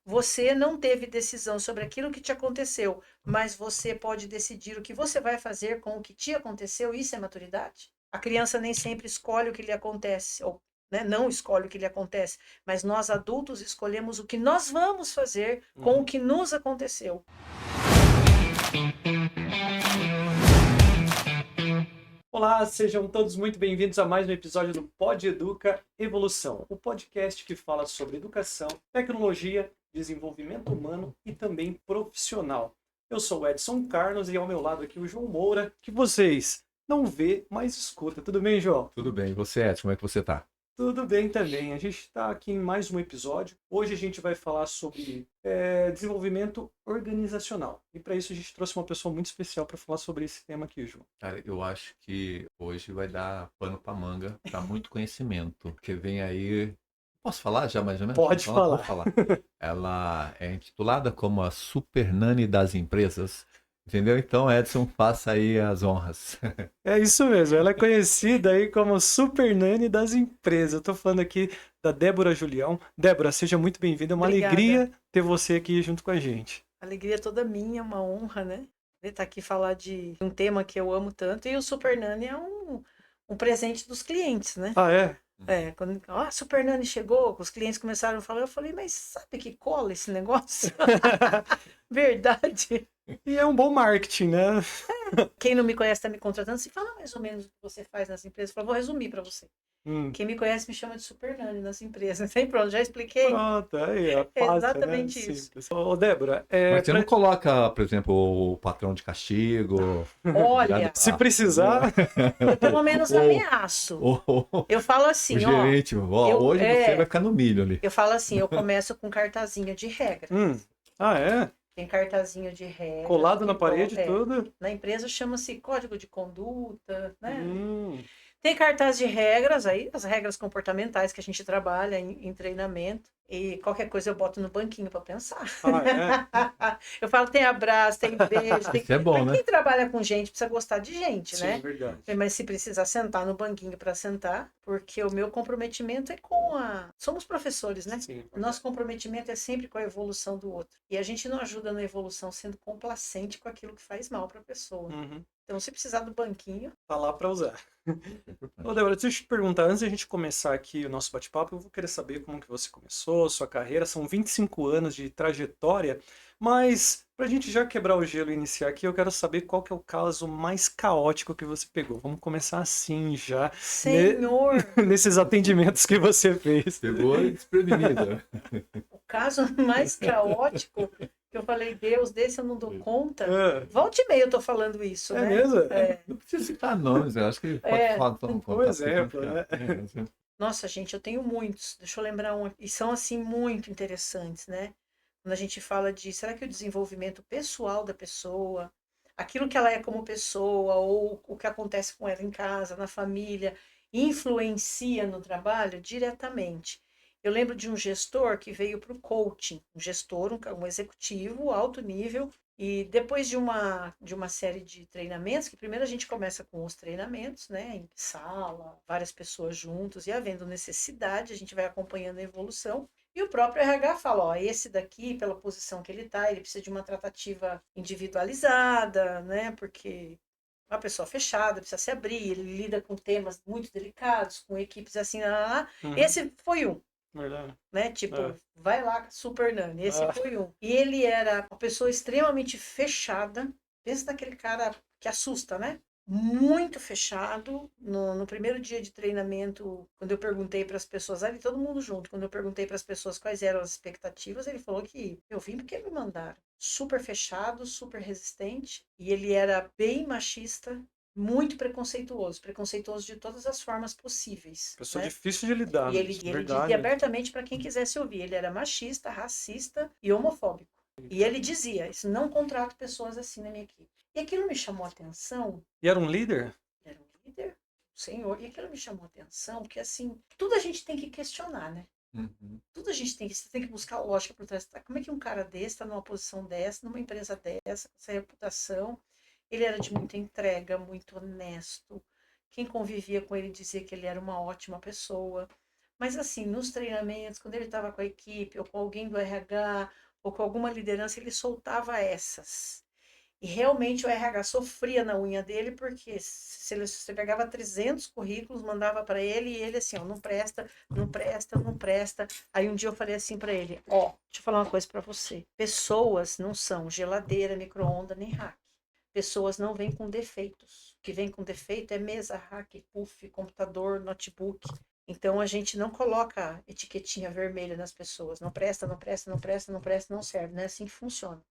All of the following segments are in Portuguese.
Você não teve decisão sobre aquilo que te aconteceu, mas você pode decidir o que você vai fazer com o que te aconteceu. Isso é maturidade. A criança nem sempre escolhe o que lhe acontece, ou né, não escolhe o que lhe acontece, mas nós adultos escolhemos o que nós vamos fazer com o Uhum. que nos aconteceu. Olá, sejam todos muito bem-vindos a mais um episódio do Pod Educa Evolução, o podcast que fala sobre educação, tecnologia, desenvolvimento humano e também profissional. Eu sou o Edson Carlos e ao meu lado aqui o João Moura, que vocês não vê, mas escuta. Tudo bem, João? Tudo bem. E você, Edson, como é que você tá? Tudo bem também. A gente está aqui em mais um episódio. Hoje a gente vai falar sobre desenvolvimento organizacional. E para isso a gente trouxe uma pessoa muito especial para falar sobre esse tema aqui, João. Cara, eu acho que hoje vai dar pano pra manga, pra muito conhecimento, porque vem aí. Posso falar já mais ou menos? Pode Vou falar. falar. Ela é intitulada como a Super Nani das empresas, entendeu? Então, Edson, faça aí as honras. É isso mesmo, ela é conhecida aí como Super Nani das empresas. Eu tô falando aqui da Débora Julião. Débora, seja muito bem-vinda, é uma Obrigada. alegria ter você aqui junto com a gente. Alegria toda minha, uma honra, né? Estar aqui falar de um tema que eu amo tanto. E o Super Nani é um presente dos clientes, né? Ah, é? Quando a Super Nani chegou, os clientes começaram a falar, eu falei, mas sabe que cola esse negócio? Verdade. E é um bom marketing, né? Quem não me conhece está me contratando, se fala mais ou menos o que você faz nas empresas. Eu falo, vou resumir para você. Quem me conhece me chama de Super Nani nas empresas. Aí pronto, já expliquei. Pronto, aí, ó, É fácil, exatamente né? isso. Simples. Ô, Débora, Mas você não coloca, por exemplo, o patrão de castigo. Olha, se precisar, eu pelo menos o, ameaço. o, Eu falo o assim, ó. gerente, ó, hoje você vai ficar no milho ali. Eu falo assim, eu começo com cartazinho de regra. Ah, é? Tem cartazinho de regra. Colado na parede, tudo. Na empresa chama-se código de conduta, né? Tem cartaz de regras aí, as regras comportamentais que a gente trabalha em treinamento. E qualquer coisa eu boto no banquinho para pensar. Ah, é? Eu falo, tem abraço, tem beijo. Isso é bom, Mas né? quem trabalha com gente precisa gostar de gente, Sim, né? verdade. Mas se precisar sentar no banquinho para sentar, porque o meu comprometimento é com a... Somos professores, né? Sim, O nosso comprometimento é sempre com a evolução do outro. E a gente não ajuda na evolução sendo complacente com aquilo que faz mal para a pessoa. Então, se precisar do banquinho... Tá lá para usar. Ô, Débora, deixa eu te perguntar, antes de a gente começar aqui o nosso bate-papo, eu vou querer saber como que você começou, sua carreira, são 25 anos de trajetória, mas pra gente já quebrar o gelo e iniciar aqui, eu quero saber qual que é o caso mais caótico que você pegou. Vamos começar assim já, Senhor! nesses atendimentos que você fez. Pegou desprevenida. O caso mais caótico que eu falei, Deus, desse eu não dou conta. Volta e meia eu tô falando isso, É né? mesmo? Não precisa citar nomes, eu acho que pode falar. Um exemplo, né? Nossa, gente, eu tenho muitos. Deixa eu lembrar um. E são, assim, muito interessantes, né? Quando a gente fala de, será que o desenvolvimento pessoal da pessoa, aquilo que ela é como pessoa, ou o que acontece com ela em casa, na família, influencia no trabalho diretamente? Eu lembro de um gestor que veio para o coaching, um gestor, um executivo, alto nível, e depois de uma série de treinamentos, que primeiro a gente começa com os treinamentos, né, em sala, várias pessoas juntos, e havendo necessidade, a gente vai acompanhando a evolução. E o próprio RH fala, ó, esse daqui, pela posição que ele está, ele precisa de uma tratativa individualizada, né, porque uma pessoa fechada, precisa se abrir, ele lida com temas muito delicados, com equipes assim, Esse foi um. Verdade. Né? Tipo, vai lá, Super Nani. Esse foi um. E ele era uma pessoa extremamente fechada. Pensa naquele cara que assusta, né? Muito fechado. No primeiro dia de treinamento, quando eu perguntei para as pessoas, ali todo mundo junto, quando eu perguntei para as pessoas quais eram as expectativas, ele falou que eu vim porque me mandaram. Super fechado, super resistente. E ele era bem machista, muito preconceituoso de todas as formas possíveis. Pessoa né? difícil de lidar. E ele dizia abertamente para quem quisesse ouvir. Ele era machista, racista e homofóbico. E ele dizia, isso, não contrato pessoas assim na minha equipe. E aquilo me chamou a atenção. E era um líder? Era um líder, senhor. E aquilo me chamou a atenção, porque assim, tudo a gente tem que questionar, né? Tudo a gente você tem que buscar lógica por trás. Como é que um cara desse está numa posição dessa, numa empresa dessa, com essa reputação? Ele era de muita entrega, muito honesto. Quem convivia com ele dizia que ele era uma ótima pessoa. Mas assim, nos treinamentos, quando ele estava com a equipe, ou com alguém do RH, ou com alguma liderança, ele soltava essas. E realmente o RH sofria na unha dele, porque você pegava 300 currículos, mandava para ele, e ele assim, ó, não presta, não presta, não presta. Aí um dia eu falei assim para ele, ó, deixa eu falar uma coisa para você. Pessoas não são geladeira, micro-ondas, nem hack. Pessoas não vêm com defeitos. O que vem com defeito é mesa, hack, puff, computador, notebook. Então a gente não coloca etiquetinha vermelha nas pessoas. Não presta, não presta, não presta, não presta, não serve. Não é assim que funciona.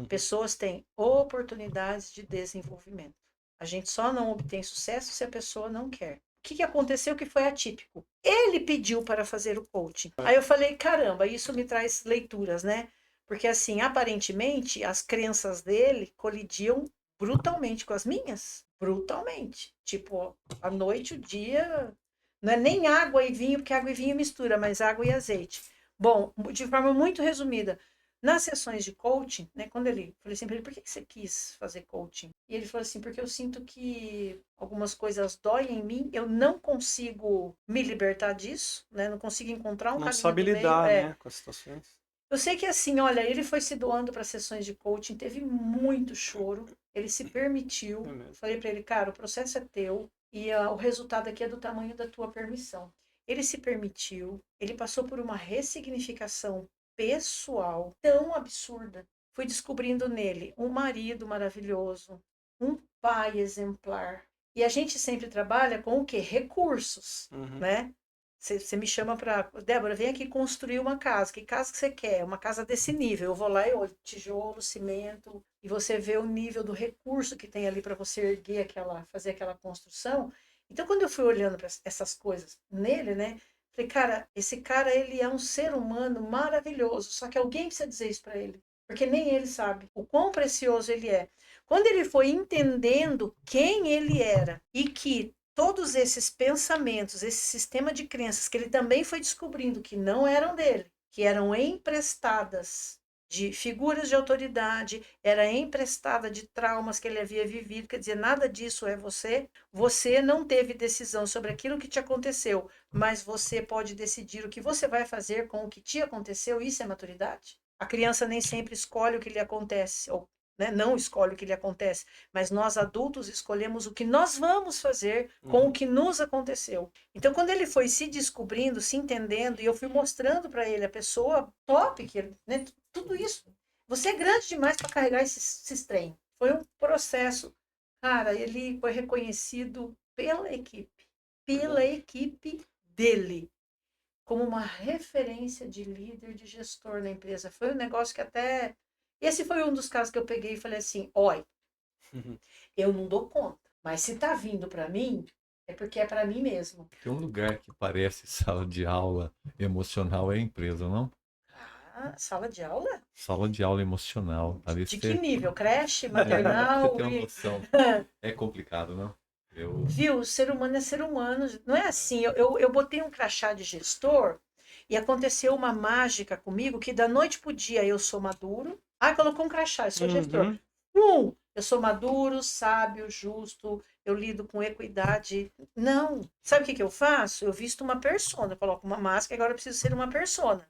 Pessoas têm oportunidades de desenvolvimento. A gente só não obtém sucesso se a pessoa não quer. O que aconteceu que foi atípico? Ele pediu para fazer o coaching. Aí eu falei, caramba, isso me traz leituras, né? Porque assim, aparentemente, as crenças dele colidiam brutalmente com as minhas. Brutalmente. Tipo, a noite, o dia. Não é nem água e vinho, porque água e vinho mistura, mas água e azeite. Bom, de forma muito resumida, nas sessões de coaching, né, quando ele falei assim para ele, por que você quis fazer coaching? E ele falou assim, porque eu sinto que algumas coisas doem em mim, eu não consigo me libertar disso, né? Não consigo encontrar um Não caminho sabe do meio. lidar, né, com as situações. Eu sei que assim, olha, ele foi se doando para sessões de coaching, teve muito choro, ele se permitiu. Falei para ele, cara, o processo é teu e o resultado aqui é do tamanho da tua permissão. Ele se permitiu, ele passou por uma ressignificação pessoal tão absurda. Fui descobrindo nele um marido maravilhoso, um pai exemplar. E a gente sempre trabalha com o quê? Recursos, né? Você me chama para, Débora, vem aqui construir uma casa. Que casa que você quer? Uma casa desse nível. Eu vou lá e olho tijolo, cimento, e você vê o nível do recurso que tem ali para você erguer fazer aquela construção. Então, quando eu fui olhando para essas coisas nele, né? Falei, cara, esse cara, ele é um ser humano maravilhoso. Só que alguém precisa dizer isso para ele. Porque nem ele sabe o quão precioso ele é. Quando ele foi entendendo quem ele era e que todos esses pensamentos, esse sistema de crenças que ele também foi descobrindo que não eram dele, que eram emprestadas de figuras de autoridade, era emprestada de traumas que ele havia vivido, quer dizer, nada disso é você. Você não teve decisão sobre aquilo que te aconteceu, mas você pode decidir o que você vai fazer com o que te aconteceu, isso é maturidade. A criança nem sempre escolhe o que lhe acontece, ou né, não escolhe o que lhe acontece, mas nós adultos escolhemos o que nós vamos fazer com o que nos aconteceu. Então, quando ele foi se descobrindo, se entendendo, e eu fui mostrando para ele a pessoa top, que né, tudo isso, você é grande demais para carregar esses trem. Foi um processo. Cara, ele foi reconhecido pela equipe dele, como uma referência de líder, de gestor na empresa. Foi um negócio que até... Esse foi um dos casos que eu peguei e falei assim, olha, eu não dou conta, mas se tá vindo para mim, é porque é para mim mesmo. Tem um lugar que parece sala de aula emocional é a empresa, não? Ah, sala de aula? Sala de aula emocional. Ali De que você, nível? Creche, você maternal? tem uma noção. É complicado, não? Eu... Viu? O ser humano é ser humano. Não é assim. Eu botei um crachá de gestor e aconteceu uma mágica comigo que da noite pro dia eu sou maduro. Ah, colocou um crachá, eu sou gestor. Eu sou maduro, sábio, justo, eu lido com equidade. Não. Sabe o que eu faço? Eu visto uma persona, eu coloco uma máscara e agora eu preciso ser uma persona.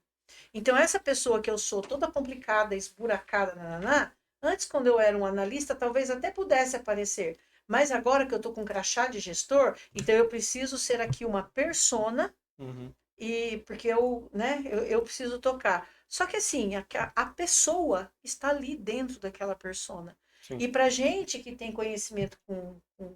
Então, essa pessoa que eu sou toda complicada, esburacada, nananá, antes, quando eu era um analista, talvez até pudesse aparecer. Mas agora que eu estou com crachá de gestor, então eu preciso ser aqui uma persona, e porque eu preciso tocar. Só que assim, a pessoa está ali dentro daquela persona. Sim. E para gente que tem conhecimento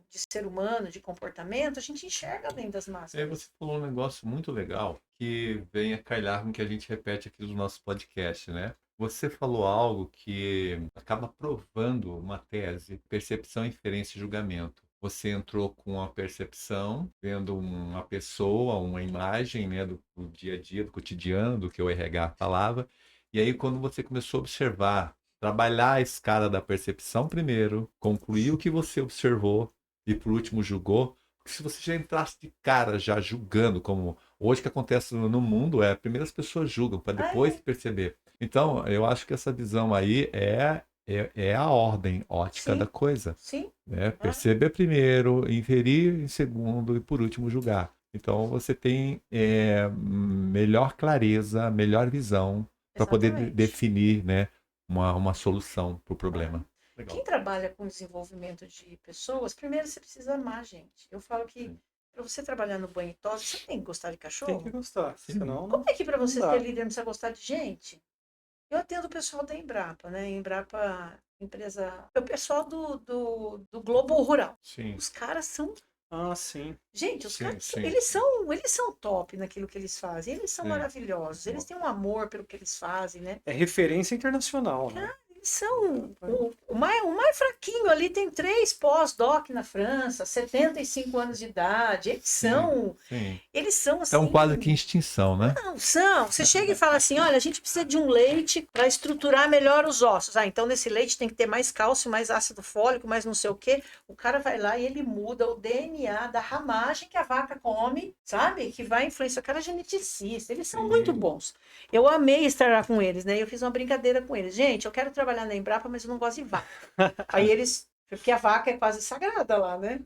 de ser humano, de comportamento, a gente enxerga além das Aí máscaras. você falou um negócio muito legal que vem a calhar com o que a gente repete aqui no nosso podcast, né? Você falou algo que acaba provando uma tese, percepção, inferência e julgamento. Você entrou com a percepção, vendo uma pessoa, uma imagem, né, do dia a dia, do cotidiano, do que o RH falava. E aí, quando você começou a observar, trabalhar a escala da percepção primeiro, concluir o que você observou e, por último, julgou. Porque se você já entrasse de cara já julgando, como hoje que acontece no mundo, primeiro as pessoas julgam, para depois perceber. Então, eu acho que essa visão aí é a ordem ótica Sim. da coisa. Sim. Né? Perceber primeiro, inferir em segundo e por último julgar. Então você tem melhor clareza, melhor visão para poder Exatamente. definir, né, uma solução para o problema. Legal. Quem trabalha com desenvolvimento de pessoas, primeiro você precisa amar, gente. Eu falo que Sim. para você trabalhar no banho e tosse, você tem que gostar de Tem que cachorro. gostar, Sim. senão Como é que para não você dá. ser líder não precisa gostar de gente? Eu atendo o pessoal da Embrapa, né? Embrapa, empresa. É o pessoal do Globo Rural. Sim. Os caras são. Ah, sim. Gente, os Sim, caras sim. eles são top naquilo que eles fazem. Eles são Sim. maravilhosos. Eles têm um amor pelo que eles fazem, né? É referência internacional, né? Eles são. O mais fraquinho ali tem 3 pós-doc na França, 75 anos de idade. Eles são. Sim. Eles são assim. Estão quase que em extinção, né? Não, são. Você chega e fala assim: olha, a gente precisa de um leite para estruturar melhor os ossos. Ah, então nesse leite tem que ter mais cálcio, mais ácido fólico, mais não sei o quê. O cara vai lá e ele muda o DNA da ramagem que a vaca come, sabe? Que vai influenciar. O cara é geneticista. Eles são muito bons. Eu amei estar lá com eles, né? Eu fiz uma brincadeira com eles. Gente, eu quero trabalhar na Embrapa, mas eu não gosto de vaca. Aí eles. Porque a vaca é quase sagrada lá, né?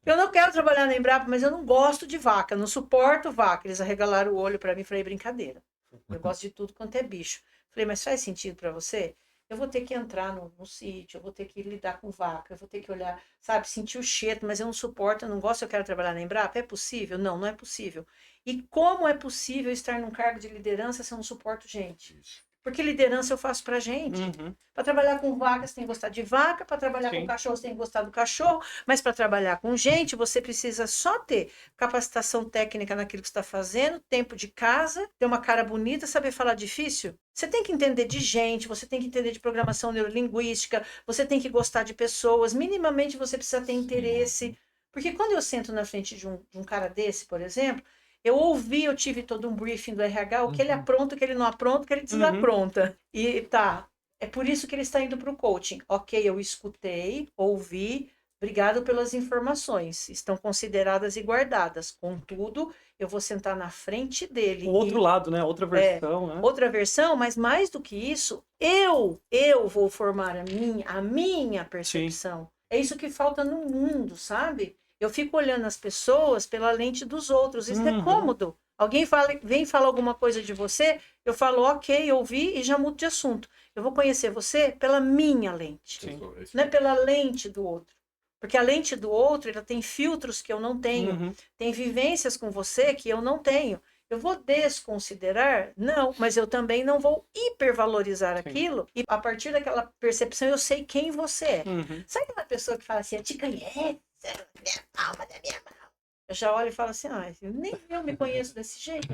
Eu não quero trabalhar na Embrapa, mas eu não gosto de vaca, não suporto vaca. Eles arregalaram o olho para mim e falei, brincadeira. Eu gosto de tudo quanto é bicho. Falei, mas faz sentido para você? Eu vou ter que entrar no sítio, eu vou ter que lidar com vaca, eu vou ter que olhar, sabe, sentir o cheiro, mas eu não suporto, eu não gosto, eu quero trabalhar na Embrapa. É possível? Não, não é possível. E como é possível estar num cargo de liderança se eu não suporto gente? Porque liderança eu faço pra gente. Uhum. Para trabalhar com vaca, você tem que gostar de vaca. Para trabalhar Sim. com cachorro, você tem que gostar do cachorro. Mas para trabalhar com gente, você precisa só ter capacitação técnica naquilo que está fazendo, tempo de casa, ter uma cara bonita, saber falar difícil. Você tem que entender de gente, você tem que entender de programação neurolinguística, você tem que gostar de pessoas. Minimamente você precisa ter interesse. Porque quando eu sento na frente de um cara desse, por exemplo, eu tive todo um briefing do RH, o que ele apronta, o que ele não apronta, o que ele desapronta. E tá, é por isso que ele está indo para o coaching. Ok, eu escutei, ouvi, obrigado pelas informações. Estão consideradas e guardadas. Contudo, eu vou sentar na frente dele. O outro lado, né? Outra versão, né? Outra versão, mas mais do que isso, eu vou formar a minha percepção. Sim. É isso que falta no mundo, sabe? Eu fico olhando as pessoas pela lente dos outros. Isso é cômodo. Alguém vem falar alguma coisa de você, eu falo, ok, ouvi e já mudo de assunto. Eu vou conhecer você pela minha lente, Sim. não é pela lente do outro. Porque a lente do outro, ela tem filtros que eu não tenho, tem vivências com você que eu não tenho. Eu vou desconsiderar? Não, mas eu também não vou hipervalorizar aquilo. E a partir daquela percepção, eu sei quem você é. Sabe aquela pessoa que fala assim, eu te conheço, minha palma da minha mão. Eu já olho e falo assim, nem eu me conheço desse jeito.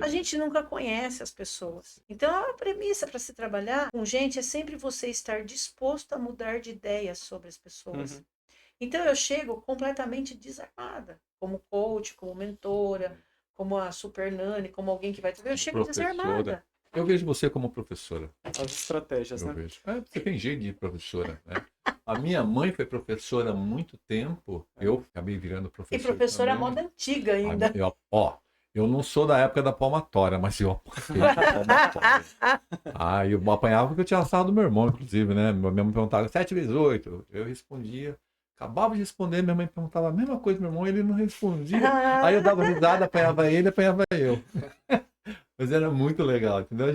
A gente nunca conhece as pessoas. Então, a premissa para se trabalhar com gente é sempre você estar disposto a mudar de ideia sobre as pessoas. Então, eu chego completamente desarmada, como coach, como mentora, como a super nani, como alguém que vai... Eu chego desarmada. Eu vejo você como professora. As estratégias, né? Vejo. Você tem jeito de professora, né? A minha mãe foi professora há muito tempo. Eu acabei virando professor. E professora também. Moda antiga ainda. Eu não sou da época da palmatória, mas eu apanhei da palmatória. Eu apanhava porque eu tinha a sala do meu irmão, inclusive, né? Minha mãe perguntava 7 vezes 8. Eu respondia. Acabava de responder, minha mãe perguntava a mesma coisa, meu irmão, ele não respondia. Aí eu dava risada, apanhava ele, apanhava eu. Mas era muito legal, entendeu?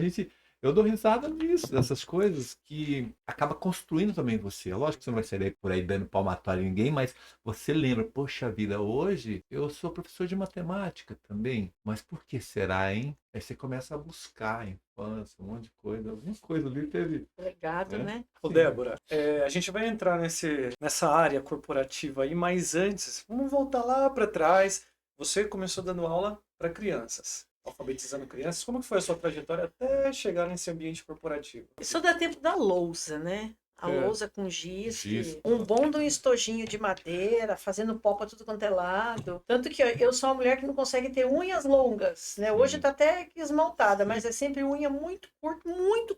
Eu dou risada disso, dessas coisas que acaba construindo também você. Lógico que você não vai sair por aí dando palmatória a ninguém, mas você lembra, poxa vida, hoje eu sou professor de matemática também, mas por que será, hein? Aí você começa a buscar a infância, um monte de coisa, alguma coisa ali teve. Legado, né? Ô, Débora, a gente vai entrar nessa área corporativa aí, mas antes, vamos voltar lá para trás. Você começou dando aula para crianças. Alfabetizando crianças. Como que foi a sua trajetória até chegar nesse ambiente corporativo? Isso dá tempo da lousa, né? A lousa com giz, um bom de um estojinho de madeira, fazendo pó pra tudo quanto é lado. Tanto que eu sou uma mulher que não consegue ter unhas longas, né? Hoje tá até esmaltada, mas é sempre unha muito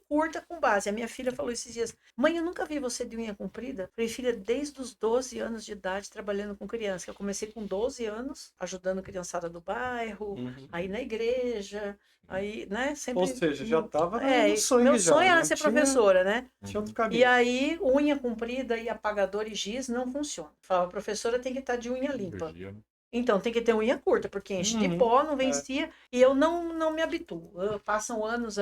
curta com base. A minha filha falou esses dias, mãe, eu nunca vi você de unha comprida. Eu falei, filha, desde os 12 anos de idade trabalhando com criança. Eu comecei com 12 anos, ajudando a criançada do bairro, aí na igreja... Aí, né, sempre... Ou seja, já estava no sonho. Meu sonho era ser professora, né? Tinha outro caminho. E aí, unha comprida e apagador e giz não funciona. Fala, a professora tem que estar de unha limpa. Então, tem que ter unha curta, porque enche de pó, não vencia, e eu não me habituo. Passam anos.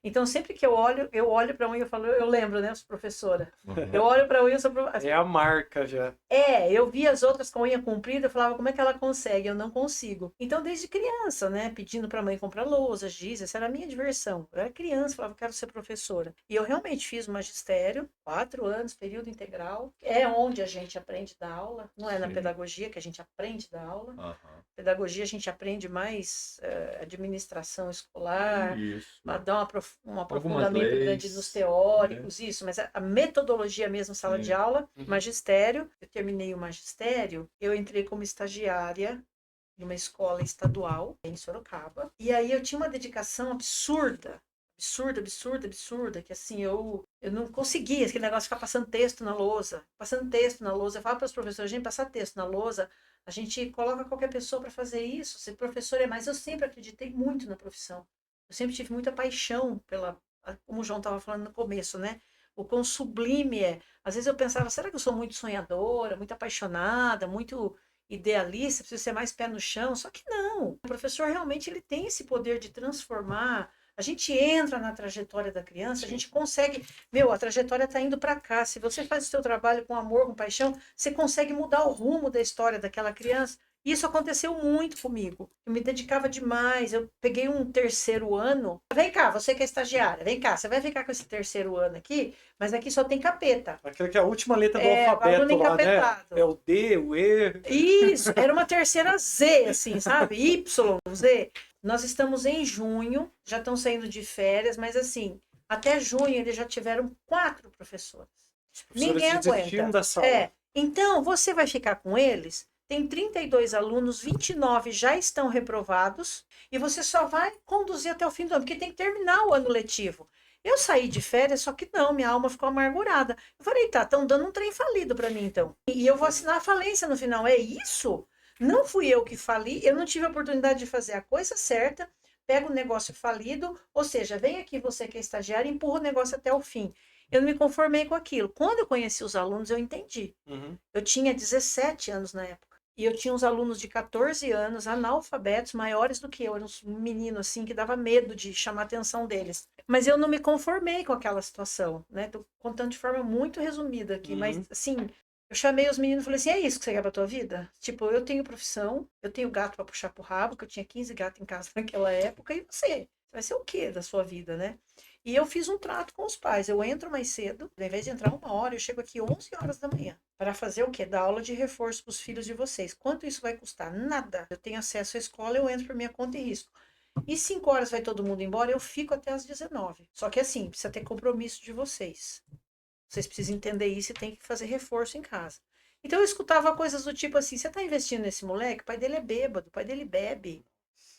Então, sempre que eu olho para a unha, eu falo, eu lembro, né, professora? Eu olho para a unha, É a marca já. eu vi as outras com a unha comprida, eu falava, como é que ela consegue? Eu não consigo. Então, desde criança, né, pedindo para a mãe comprar lousa, giz, essa era a minha diversão. Eu era criança, falava, quero ser professora. E eu realmente fiz o magistério, 4 anos, período integral. É onde a gente aprende da aula, não é na Sim. pedagogia que a gente aprende da aula. Aham. Pedagogia a gente aprende mais administração escolar, Isso. dar um Algumas aprofundamento grande leis, nos teóricos, isso, mas a metodologia mesmo, sala Sim. de aula, Uhum. magistério. Eu terminei o magistério, eu entrei como estagiária em uma escola estadual em Sorocaba, e aí eu tinha uma dedicação absurda, que assim, eu não conseguia, aquele negócio de ficar passando texto na lousa, eu falo para os professores, gente, passar texto na lousa, a gente coloca qualquer pessoa para fazer isso, ser professor é mais, eu sempre acreditei muito na profissão, eu sempre tive muita paixão como o João estava falando no começo, né, o quão sublime é, às vezes eu pensava, será que eu sou muito sonhadora, muito apaixonada, muito idealista, preciso ser mais pé no chão, só que não, o professor realmente ele tem esse poder de transformar. A gente entra na trajetória da criança, a gente consegue. A trajetória está indo para cá. Se você faz o seu trabalho com amor, com paixão, você consegue mudar o rumo da história daquela criança. Isso aconteceu muito comigo. Eu me dedicava demais. Eu peguei um terceiro ano. Vem cá, você que é estagiária, vem cá, você vai ficar com esse terceiro ano aqui, mas aqui só tem capeta. Aquela que é a última letra do aluno alfabeto lá, né? encapetado. É o D, o E. Isso, era uma terceira Z, assim, sabe? Y, Z. Nós estamos em junho, já estão saindo de férias, mas assim, até junho eles já tiveram 4 professores. Os professores Ninguém desistiram aguenta. da sala. Então, você vai ficar com eles, tem 32 alunos, 29 já estão reprovados, e você só vai conduzir até o fim do ano, porque tem que terminar o ano letivo. Eu saí de férias, só que não, minha alma ficou amargurada. Eu falei, tá, estão dando um trem falido para mim, então. E eu vou assinar a falência no final, é isso? Não fui eu que fali, eu não tive a oportunidade de fazer a coisa certa, pega o negócio falido, ou seja, vem aqui você que é estagiário e empurra o negócio até o fim. Eu não me conformei com aquilo. Quando eu conheci os alunos, eu entendi. Eu tinha 17 anos na época. E eu tinha uns alunos de 14 anos, analfabetos, maiores do que eu. Eram uns meninos assim que dava medo de chamar a atenção deles. Mas eu não me conformei com aquela situação, né? Tô contando de forma muito resumida aqui, mas assim, eu chamei os meninos e falei assim: é isso que você quer pra tua vida? Tipo, eu tenho profissão, eu tenho gato para puxar pro rabo, que eu tinha 15 gatos em casa naquela época, e você? Você vai ser o quê da sua vida, né? E eu fiz um trato com os pais. Eu entro mais cedo, ao invés de entrar 1 hora, eu chego aqui 11 horas da manhã. Para fazer o quê? Dar aula de reforço para os filhos de vocês. Quanto isso vai custar? Nada. Eu tenho acesso à escola, eu entro por minha conta e risco. E 5 horas vai todo mundo embora, eu fico até as 19. Só que assim, precisa ter compromisso de vocês. Vocês precisam entender isso e tem que fazer reforço em casa. Então eu escutava coisas do tipo assim, você está investindo nesse moleque? O pai dele é bêbado, o pai dele bebe,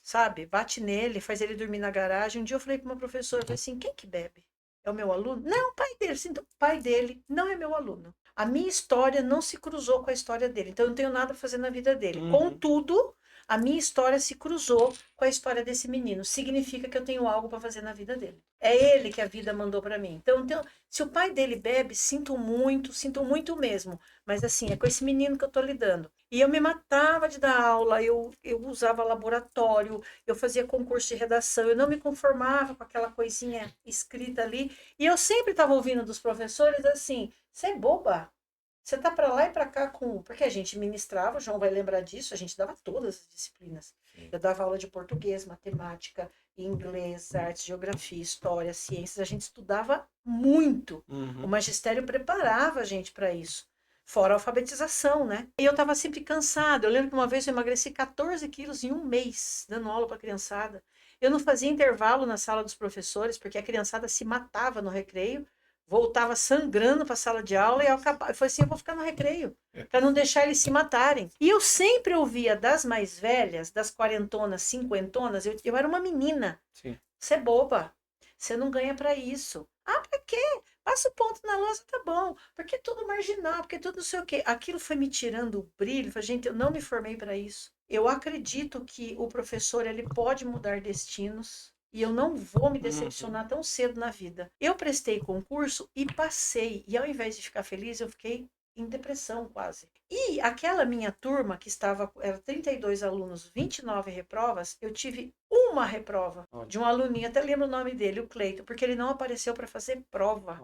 sabe? Bate nele, faz ele dormir na garagem. Um dia eu falei para uma professora, eu falei assim, quem que bebe? É o meu aluno? Não, o pai dele. Sim, o pai dele não é meu aluno. A minha história não se cruzou com a história dele, então eu não tenho nada a fazer na vida dele. Contudo, a minha história se cruzou com a história desse menino. Significa que eu tenho algo para fazer na vida dele. É ele que a vida mandou para mim. Então, se o pai dele bebe, sinto muito mesmo. Mas assim, é com esse menino que eu tô lidando. E eu me matava de dar aula, eu usava laboratório, eu fazia concurso de redação, eu não me conformava com aquela coisinha escrita ali. E eu sempre estava ouvindo dos professores assim, você é boba. Você tá para lá e para cá com... Porque a gente ministrava, o João vai lembrar disso, a gente dava todas as disciplinas. Eu dava aula de português, matemática, inglês, artes, geografia, história, ciências. A gente estudava muito. O magistério preparava a gente para isso. Fora a alfabetização, né? E eu estava sempre cansada. Eu lembro que uma vez eu emagreci 14 quilos em 1 mês, dando aula para a criançada. Eu não fazia intervalo na sala dos professores, porque a criançada se matava no recreio, voltava sangrando para a sala de aula e eu falei assim, eu vou ficar no recreio, para não deixar eles se matarem. E eu sempre ouvia das mais velhas, das quarentonas, cinquentonas, eu era uma menina. Sim. Você é boba, você não ganha para isso. Ah, para quê? Passa o ponto na lousa, tá bom. Porque tudo marginal, porque tudo não sei o quê. Aquilo foi me tirando o brilho. Falei, gente, eu não me formei para isso. Eu acredito que o professor ele pode mudar destinos. E eu não vou me decepcionar tão cedo na vida. Eu prestei concurso e passei. E ao invés de ficar feliz, eu fiquei em depressão quase. E aquela minha turma, que era 32 alunos, 29 reprovas, eu tive uma reprova de um aluninho, até lembro o nome dele, o Cleito, porque ele não apareceu para fazer prova.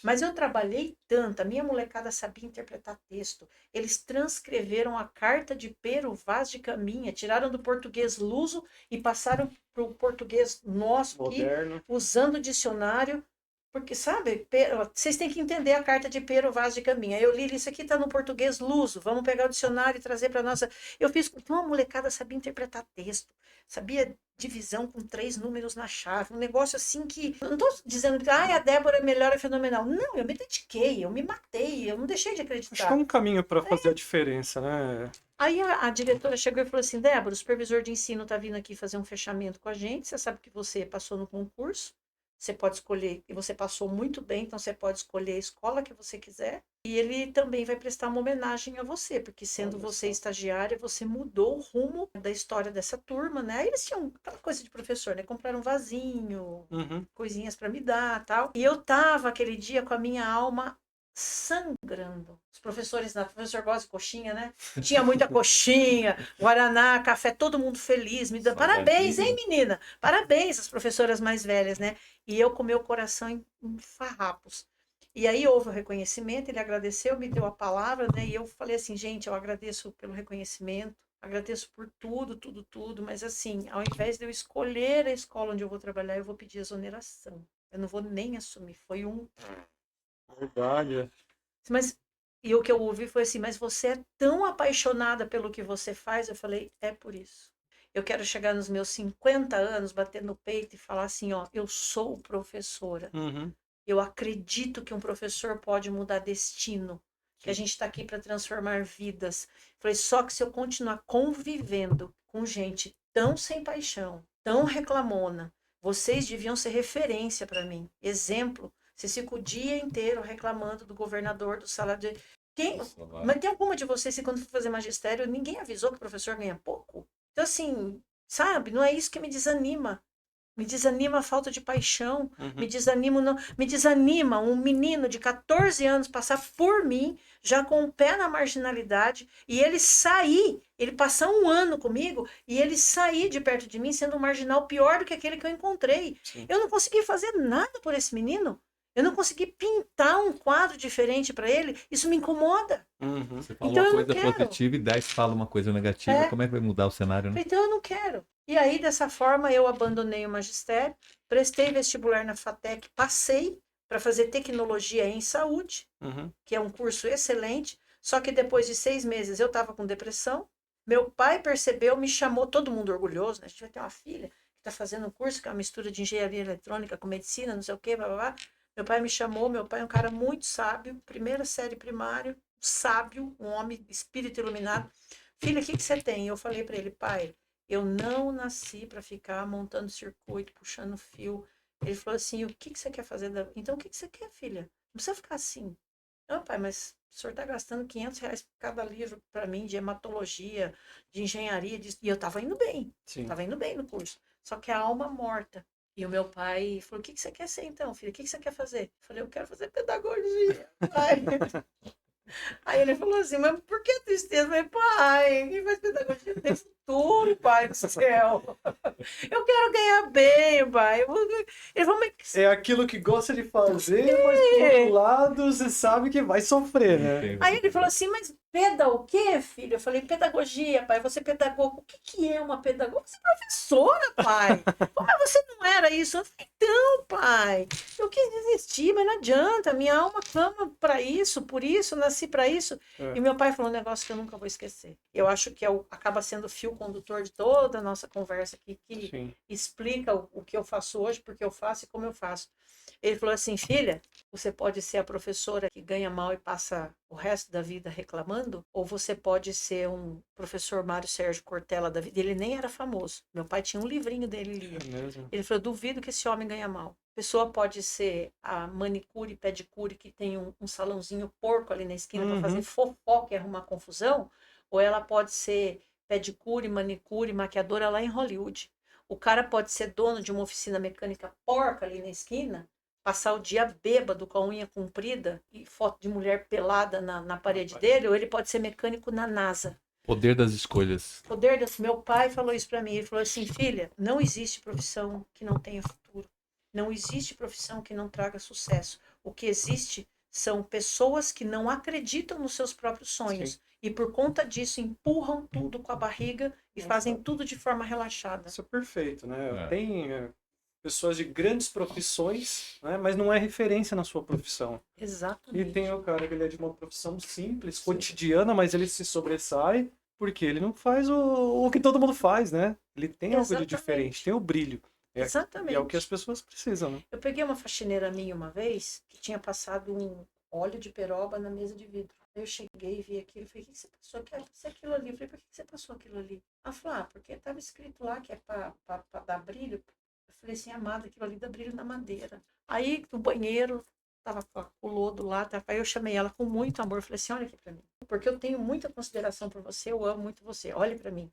Mas eu trabalhei tanto, a minha molecada sabia interpretar texto. Eles transcreveram a carta de Pero Vaz de Caminha, tiraram do português luso e passaram para o português nosso, Moderno. aqui, usando o dicionário. Porque, sabe, vocês têm que entender a carta de Pero Vaz de Caminha. Eu li isso aqui, está no português luso. Vamos pegar o dicionário e trazer para nossa. Eu fiz. Então, a molecada sabia interpretar texto, sabia divisão com 3 números na chave. Um negócio assim que. Eu não estou dizendo que a Débora é melhor, é fenomenal. Não, eu me dediquei, eu me matei, eu não deixei de acreditar. Acho que é um caminho para fazer a diferença, né? Aí a diretora chegou e falou assim: Débora, o supervisor de ensino está vindo aqui fazer um fechamento com a gente. Você sabe que você passou no concurso. Você pode escolher, e você passou muito bem, então você pode escolher a escola que você quiser. E ele também vai prestar uma homenagem a você, porque sendo você estagiária, você mudou o rumo da história dessa turma, né? Aí eles tinham aquela coisa de professor, né? Compraram um vasinho, coisinhas para me dar, tal. E eu tava aquele dia com a minha alma sangrando. Os professores, o professor gosta de coxinha, né? Tinha muita coxinha, guaraná, café, todo mundo feliz, me dando parabéns, hein, menina? Parabéns, as professoras mais velhas, né? E eu com meu coração em farrapos. E aí houve o reconhecimento, ele agradeceu, me deu a palavra, né? E eu falei assim, gente, eu agradeço pelo reconhecimento, agradeço por tudo, tudo, tudo, mas assim, ao invés de eu escolher a escola onde eu vou trabalhar, eu vou pedir exoneração. Eu não vou nem assumir. Foi um... Verdade. Mas, e o que eu ouvi foi assim, mas você é tão apaixonada pelo que você faz? Eu falei, é por isso. Eu quero chegar nos meus 50 anos, bater no peito e falar assim, ó, eu sou professora. Eu acredito que um professor pode mudar destino, que a gente está aqui para transformar vidas. Falei, só que se eu continuar convivendo com gente tão sem paixão, tão reclamona, vocês deviam ser referência para mim, exemplo. Vocês ficam o dia inteiro reclamando do governador, do salário de... Mas tem alguma de vocês que quando for fazer magistério, ninguém avisou que o professor ganha pouco? Então, assim, sabe, não é isso que me desanima. Me desanima a falta de paixão, me desanima um menino de 14 anos passar por mim, já com o pé na marginalidade, e ele passar um ano comigo, e ele sair de perto de mim sendo um marginal pior do que aquele que eu encontrei. Sim. Eu não consegui fazer nada por esse menino. Eu não consegui pintar um quadro diferente para ele. Isso me incomoda. Você fala Então, uma coisa positiva e 10 fala uma coisa negativa. Como é que vai mudar o cenário, né? Então eu não quero. E aí, dessa forma, eu abandonei o magistério, prestei vestibular na FATEC, passei para fazer tecnologia em saúde, que é um curso excelente, só que depois de 6 meses eu estava com depressão. Meu pai percebeu, me chamou, todo mundo orgulhoso, né? A gente vai ter uma filha que está fazendo um curso que é uma mistura de engenharia eletrônica com medicina, não sei o quê, blá, blá, blá. Meu pai me chamou, meu pai é um cara muito sábio, primeira série primário, sábio, um homem, espírito iluminado. Filha, o que você tem? Eu falei para ele, pai, eu não nasci para ficar montando circuito, puxando fio. Ele falou assim, o que você quer fazer? Então, o que você quer, filha? Não precisa ficar assim. Não, pai, mas o senhor está gastando R$500 por cada livro para mim de hematologia, de engenharia, e eu estava indo bem. Estava indo bem no curso. Só que a alma morta. E o meu pai falou, o que você quer ser então, filha? O que você quer fazer? Eu falei, eu quero fazer pedagogia, pai. Aí ele falou assim, mas por que tristeza? Eu falei, pai, quem faz pedagogia tem futuro, pai do céu. Eu quero ganhar bem, pai. Ele falou, mas... É aquilo que gosta de fazer, mas por outro lado você sabe que vai sofrer, né? Aí ele falou assim, mas o quê, filho? Eu falei, pedagogia, pai, você é pedagogo. O que é uma pedagoga? Você é professora, pai. Mas você não era isso? Eu falei, então, pai, eu quis desistir, mas não adianta, minha alma clama para isso, por isso, nasci para isso. E meu pai falou um negócio que eu nunca vou esquecer. Eu acho que acaba sendo o fio condutor de toda a nossa conversa aqui, que explica o que eu faço hoje, porque eu faço e como eu faço. Ele falou assim, filha, você pode ser a professora que ganha mal e passa o resto da vida reclamando, ou você pode ser um professor Mário Sérgio Cortella da vida. Ele nem era famoso. Meu pai tinha um livrinho dele, lia. Ele falou, duvido que esse homem ganha mal. A pessoa pode ser a manicure e pedicure que tem um salãozinho porco ali na esquina para fazer fofoca e arrumar confusão, ou ela pode ser pedicure, manicure, maquiadora lá em Hollywood. O cara pode ser dono de uma oficina mecânica porca ali na esquina, passar o dia bêbado com a unha comprida e foto de mulher pelada na parede dele, ou ele pode ser mecânico na NASA. Poder das escolhas. Poder desse. Meu pai falou isso para mim. Ele falou assim: filha, não existe profissão que não tenha futuro. Não existe profissão que não traga sucesso. O que existe são pessoas que não acreditam nos seus próprios sonhos. Sim. E por conta disso empurram tudo com a barriga e Nossa. fazem tudo de forma relaxada. Isso é perfeito, né? É. Tem pessoas de grandes profissões, né? Mas não é referência na sua profissão. E Exatamente. tem o cara que ele é de uma profissão simples, cotidiana, mas ele se sobressai porque ele não faz o que todo mundo faz, né? Ele tem algo de Exatamente. diferente, tem o brilho. E é o Exatamente. que as pessoas precisam, né? Eu peguei uma faxineira minha uma vez que tinha passado um óleo de peroba na mesa de vidro. Eu cheguei e vi aquilo e falei: o que você passou aqui? Ela disse aquilo ali. Eu falei: por que você passou aquilo ali? Ela falou: ah, porque estava escrito lá que é para dar brilho. Eu falei assim: amada, aquilo ali dá brilho na madeira. Aí no banheiro tava com o lodo lá, aí eu chamei ela com muito amor. Eu falei assim: olha aqui para mim, porque eu tenho muita consideração por você, eu amo muito você. Olhe para mim.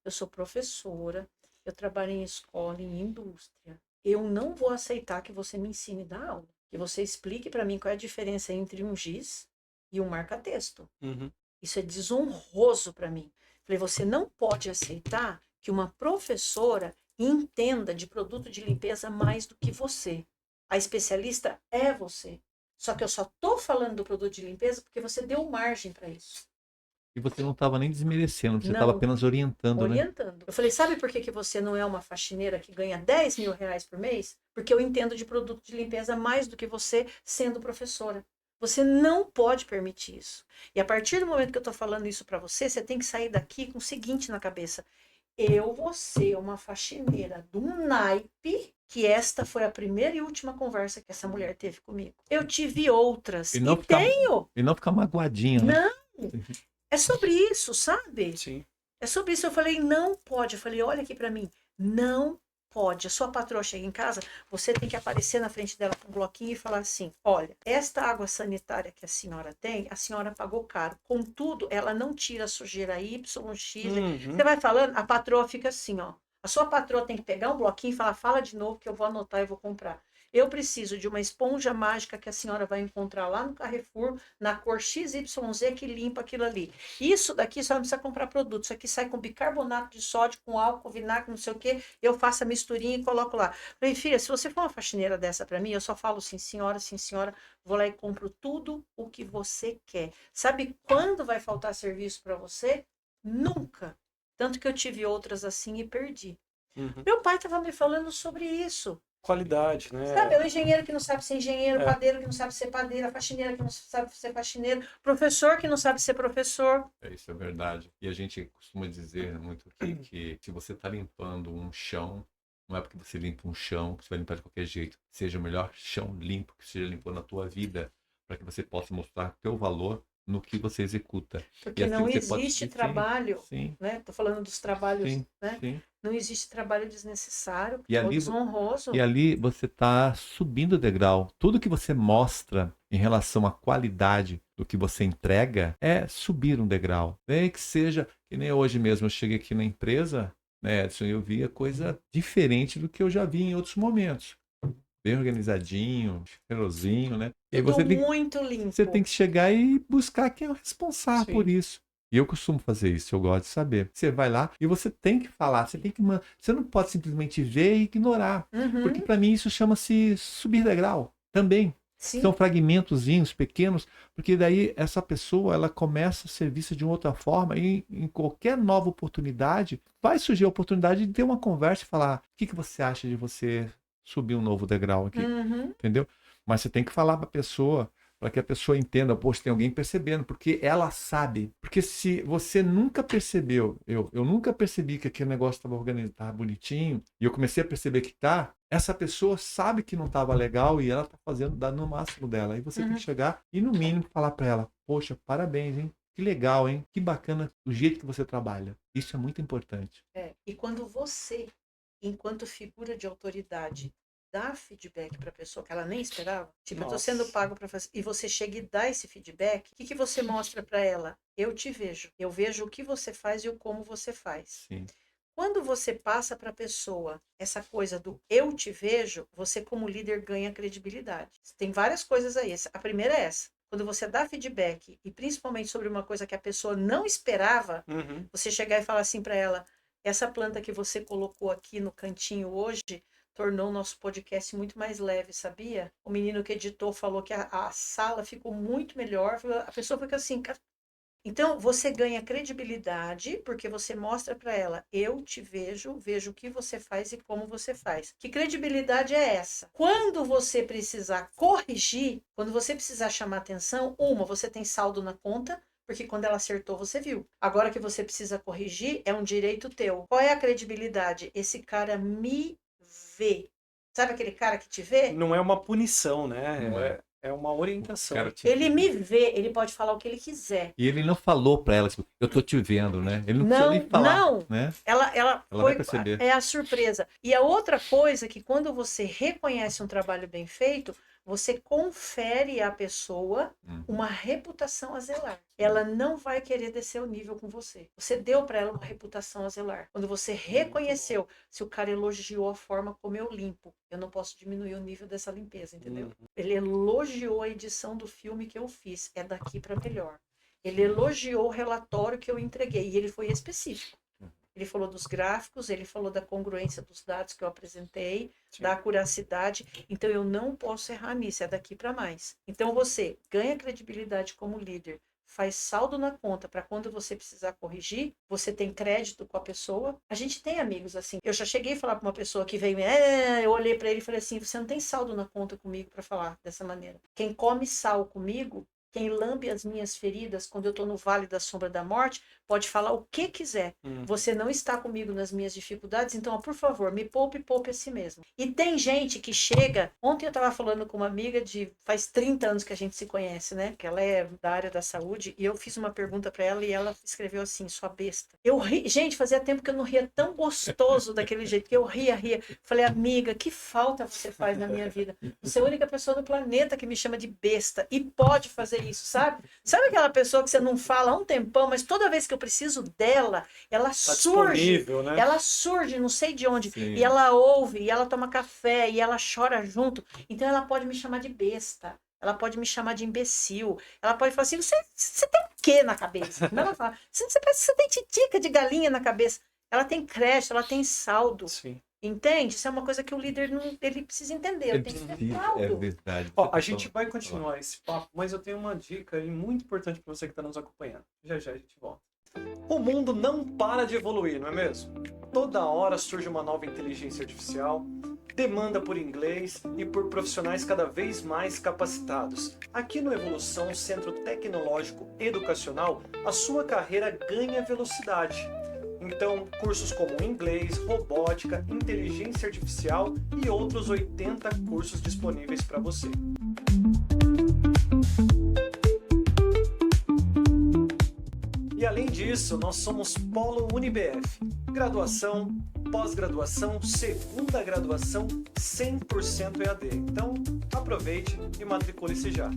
Eu sou professora, eu trabalho em escola, em indústria. Eu não vou aceitar que você me ensine a dar aula. Que você explique para mim qual é a diferença entre um giz e um marca-texto. Uhum. Isso é desonroso para mim. Falei: você não pode aceitar que uma professora entenda de produto de limpeza mais do que você. A especialista é você. Só que eu só tô falando do produto de limpeza porque você deu margem para isso. E você não estava nem desmerecendo, você estava Não. apenas orientando, né? Orientando. Eu falei: sabe por que você não é uma faxineira que ganha 10 mil reais por mês? Porque eu entendo de produto de limpeza mais do que você sendo professora. Você não pode permitir isso. E a partir do momento que eu estou falando isso para você, você tem que sair daqui com o seguinte na cabeça: eu vou ser uma faxineira do naipe que esta foi a primeira e última conversa que essa mulher teve comigo. Eu tive outras. E não ficar magoadinho, né? Não. É sobre isso, sabe? Sim. É sobre isso. Eu falei: não pode. Eu falei: olha aqui pra mim. Não pode. A sua patroa chega em casa, você tem que aparecer na frente dela com um bloquinho e falar assim: olha, esta água sanitária que a senhora tem, a senhora pagou caro. Contudo, ela não tira a sujeira YX. Uhum. Você vai falando, a patroa fica assim, ó. A sua patroa tem que pegar um bloquinho e falar: fala de novo que eu vou anotar e vou comprar. Eu preciso de uma esponja mágica que a senhora vai encontrar lá no Carrefour, na cor XYZ, que limpa aquilo ali. Isso daqui, a senhora não precisa comprar produto. Isso aqui sai com bicarbonato de sódio, com álcool, vinagre, não sei o quê. Eu faço a misturinha e coloco lá. Falei: filha, se você for uma faxineira dessa para mim, eu só falo sim, senhora, vou lá e compro tudo o que você quer. Sabe quando vai faltar serviço para você? Nunca. Tanto que eu tive outras assim e perdi. Uhum. Meu pai estava me falando sobre isso. Qualidade, né? Sabe, o engenheiro que não sabe ser engenheiro, É. padeiro que não sabe ser padeiro, a faxineira que não sabe ser faxineiro, professor que não sabe ser professor. Isso é verdade. E a gente costuma dizer muito aqui que se você está limpando um chão, não é porque você limpa um chão que você vai limpar de qualquer jeito. Seja o melhor chão limpo que seja limpando na tua vida, para que você possa mostrar teu valor no que você executa. Porque assim não você pode- existe Sim, trabalho, sim, né? Tô falando dos trabalhos, sim, né? sim. Não existe trabalho desnecessário E ou ali- desonroso. E ali você está subindo o degrau. Tudo que você mostra em relação à qualidade do que você entrega é subir um degrau. Nem que seja, que nem hoje mesmo eu cheguei aqui na empresa, né, Edson, eu via coisa diferente do que eu já vi em outros momentos. Bem organizadinho, cheirosinho, né? E aí Tudo muito limpo. você tem que chegar e buscar quem é o responsável Sim. por isso. E eu costumo fazer isso, eu gosto de saber. Você vai lá e você tem que falar, você não pode simplesmente ver e ignorar. Uhum. Porque para mim isso chama-se subir degrau também. Sim. São fragmentozinhos pequenos, porque daí essa pessoa ela começa a ser vista de uma outra forma e em qualquer nova oportunidade vai surgir a oportunidade de ter uma conversa e falar: o que você acha de você subir um novo degrau aqui? Uhum. Entendeu? Mas você tem que falar para a pessoa, para que a pessoa entenda: poxa, tem alguém percebendo, porque ela sabe. Porque se você nunca percebeu, eu nunca percebi que aquele negócio estava organizado, estava bonitinho, e eu comecei a perceber que tá, essa pessoa sabe que não estava legal e ela está fazendo, dando o máximo dela. Aí você tem que chegar e, no mínimo, falar para ela: poxa, parabéns, hein? Que legal, hein? Que bacana o jeito que você trabalha. Isso é muito importante. É. E quando você, enquanto figura de autoridade, dá feedback para a pessoa que ela nem esperava, tipo, eu tô sendo Nossa. pago para fazer, e você chega e dá esse feedback, o que você mostra para ela? Eu te vejo. Eu vejo o que você faz e o como você faz. Sim. Quando você passa para a pessoa essa coisa do eu te vejo, você como líder ganha credibilidade. Tem várias coisas aí. A primeira é essa. Quando você dá feedback, e principalmente sobre uma coisa que a pessoa não esperava, você chegar e falar assim para ela, essa planta que você colocou aqui no cantinho hoje tornou o nosso podcast muito mais leve, sabia? O menino que editou falou que a sala ficou muito melhor. A pessoa fica assim, então, você ganha credibilidade porque você mostra para ela, eu te vejo, vejo o que você faz e como você faz. Que credibilidade é essa? Quando você precisar corrigir, quando você precisar chamar atenção, você tem saldo na conta, porque quando ela acertou, você viu. Agora que você precisa corrigir, é um direito teu. Qual é a credibilidade? Esse cara me vê. Sabe aquele cara que te vê? Não é uma punição, né? Não é. É uma orientação. Cara te Ele vê. me vê, ele pode falar o que ele quiser. E ele não falou pra ela, tipo, eu tô te vendo, né? Ele não precisa nem falar, não. né? Ela Ela vai foi, perceber. é a surpresa. E a outra coisa é que quando você reconhece um trabalho bem feito, você confere à pessoa uma reputação a zelar. Ela não vai querer descer o nível com você. Você deu para ela uma reputação a zelar. Quando você reconheceu, se o cara elogiou a forma como eu limpo, eu não posso diminuir o nível dessa limpeza, entendeu? Ele elogiou a edição do filme que eu fiz. É daqui para melhor. Ele elogiou o relatório que eu entreguei e ele foi específico. Ele falou dos gráficos, ele falou da congruência dos dados que eu apresentei, da acuracidade. Então, eu não posso errar nisso, é daqui para mais. Então, você ganha credibilidade como líder, faz saldo na conta para quando você precisar corrigir, você tem crédito com a pessoa. A gente tem amigos assim. Eu já cheguei a falar para uma pessoa que veio, eu olhei para ele e falei assim, você não tem saldo na conta comigo para falar dessa maneira. Quem come sal comigo, quem lambe as minhas feridas quando eu estou no vale da sombra da morte, pode falar o que quiser. Você não está comigo nas minhas dificuldades, então, por favor, me poupe a si mesmo. E tem gente que chega... Ontem eu estava falando com uma amiga de... Faz 30 anos que a gente se conhece, né? Que ela é da área da saúde, e eu fiz uma pergunta para ela e ela escreveu assim, sua besta. Eu ri... Gente, fazia tempo que eu não ria tão gostoso daquele jeito, que eu ria. Falei, amiga, que falta você faz na minha vida. Você é a única pessoa no planeta que me chama de besta e pode fazer isso, sabe? Sabe aquela pessoa que você não fala há um tempão, mas toda vez que eu preciso dela, ela Tá surge, disponível, né? ela surge, não sei de onde, Sim. e ela ouve, e ela toma café, e ela chora junto, então ela pode me chamar de besta, ela pode me chamar de imbecil, ela pode falar assim, você tem o quê na cabeça? Como ela fala, você parece que você tem titica de galinha na cabeça, ela tem crédito, ela tem saldo. Sim. Entende? Isso é uma coisa que o líder não, ele precisa entender. Eu tenho que ter saldo. É verdade. Ó, a gente vai continuar esse papo, mas eu tenho uma dica aí muito importante para você que está nos acompanhando. Já já a gente volta. O mundo não para de evoluir, não é mesmo? Toda hora surge uma nova inteligência artificial, demanda por inglês e por profissionais cada vez mais capacitados. Aqui no Evolução, Centro Tecnológico Educacional, a sua carreira ganha velocidade. Então, cursos como inglês, robótica, inteligência artificial e outros 80 cursos disponíveis para você. E além disso, nós somos Polo UniBF. Graduação, pós-graduação, segunda graduação, 100% EAD. Então, aproveite e matricule-se já.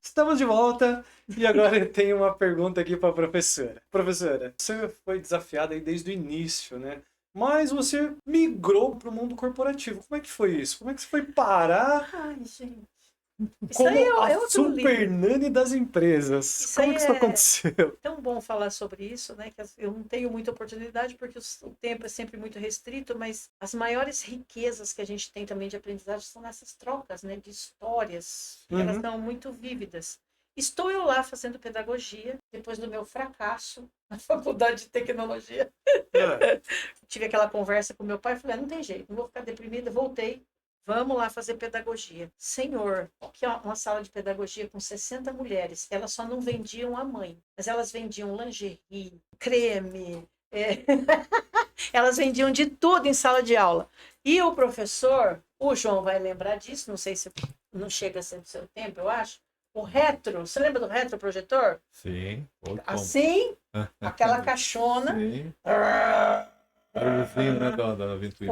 Estamos de volta e agora eu tenho uma pergunta aqui para a professora. Professora, você foi desafiada aí desde o início, né? Mas você migrou para o mundo corporativo. Como é que foi isso? Como é que você foi parar Ai, gente. Isso como aí é a outro super livro. nani das empresas? Isso Como aí que isso é- aconteceu? Tão bom falar sobre isso, né? Que eu não tenho muita oportunidade porque o tempo é sempre muito restrito, mas as maiores riquezas que a gente tem também de aprendizagem são nessas trocas, né? De histórias. Elas são muito vívidas. Estou eu lá fazendo pedagogia, depois do meu fracasso na faculdade de tecnologia. Tive aquela conversa com meu pai, falei, não tem jeito, não vou ficar deprimida, voltei. Vamos lá fazer pedagogia. Senhor, aqui é uma sala de pedagogia com 60 mulheres. Elas só não vendiam a mãe, mas elas vendiam lingerie, creme, elas vendiam de tudo em sala de aula. E o professor, o João vai lembrar disso, não sei se não chega a ser do seu tempo, eu acho. O retro, você lembra do retroprojetor? Sim. Assim, aquela caixona. Sim. O vizinho, né, da ventoinha.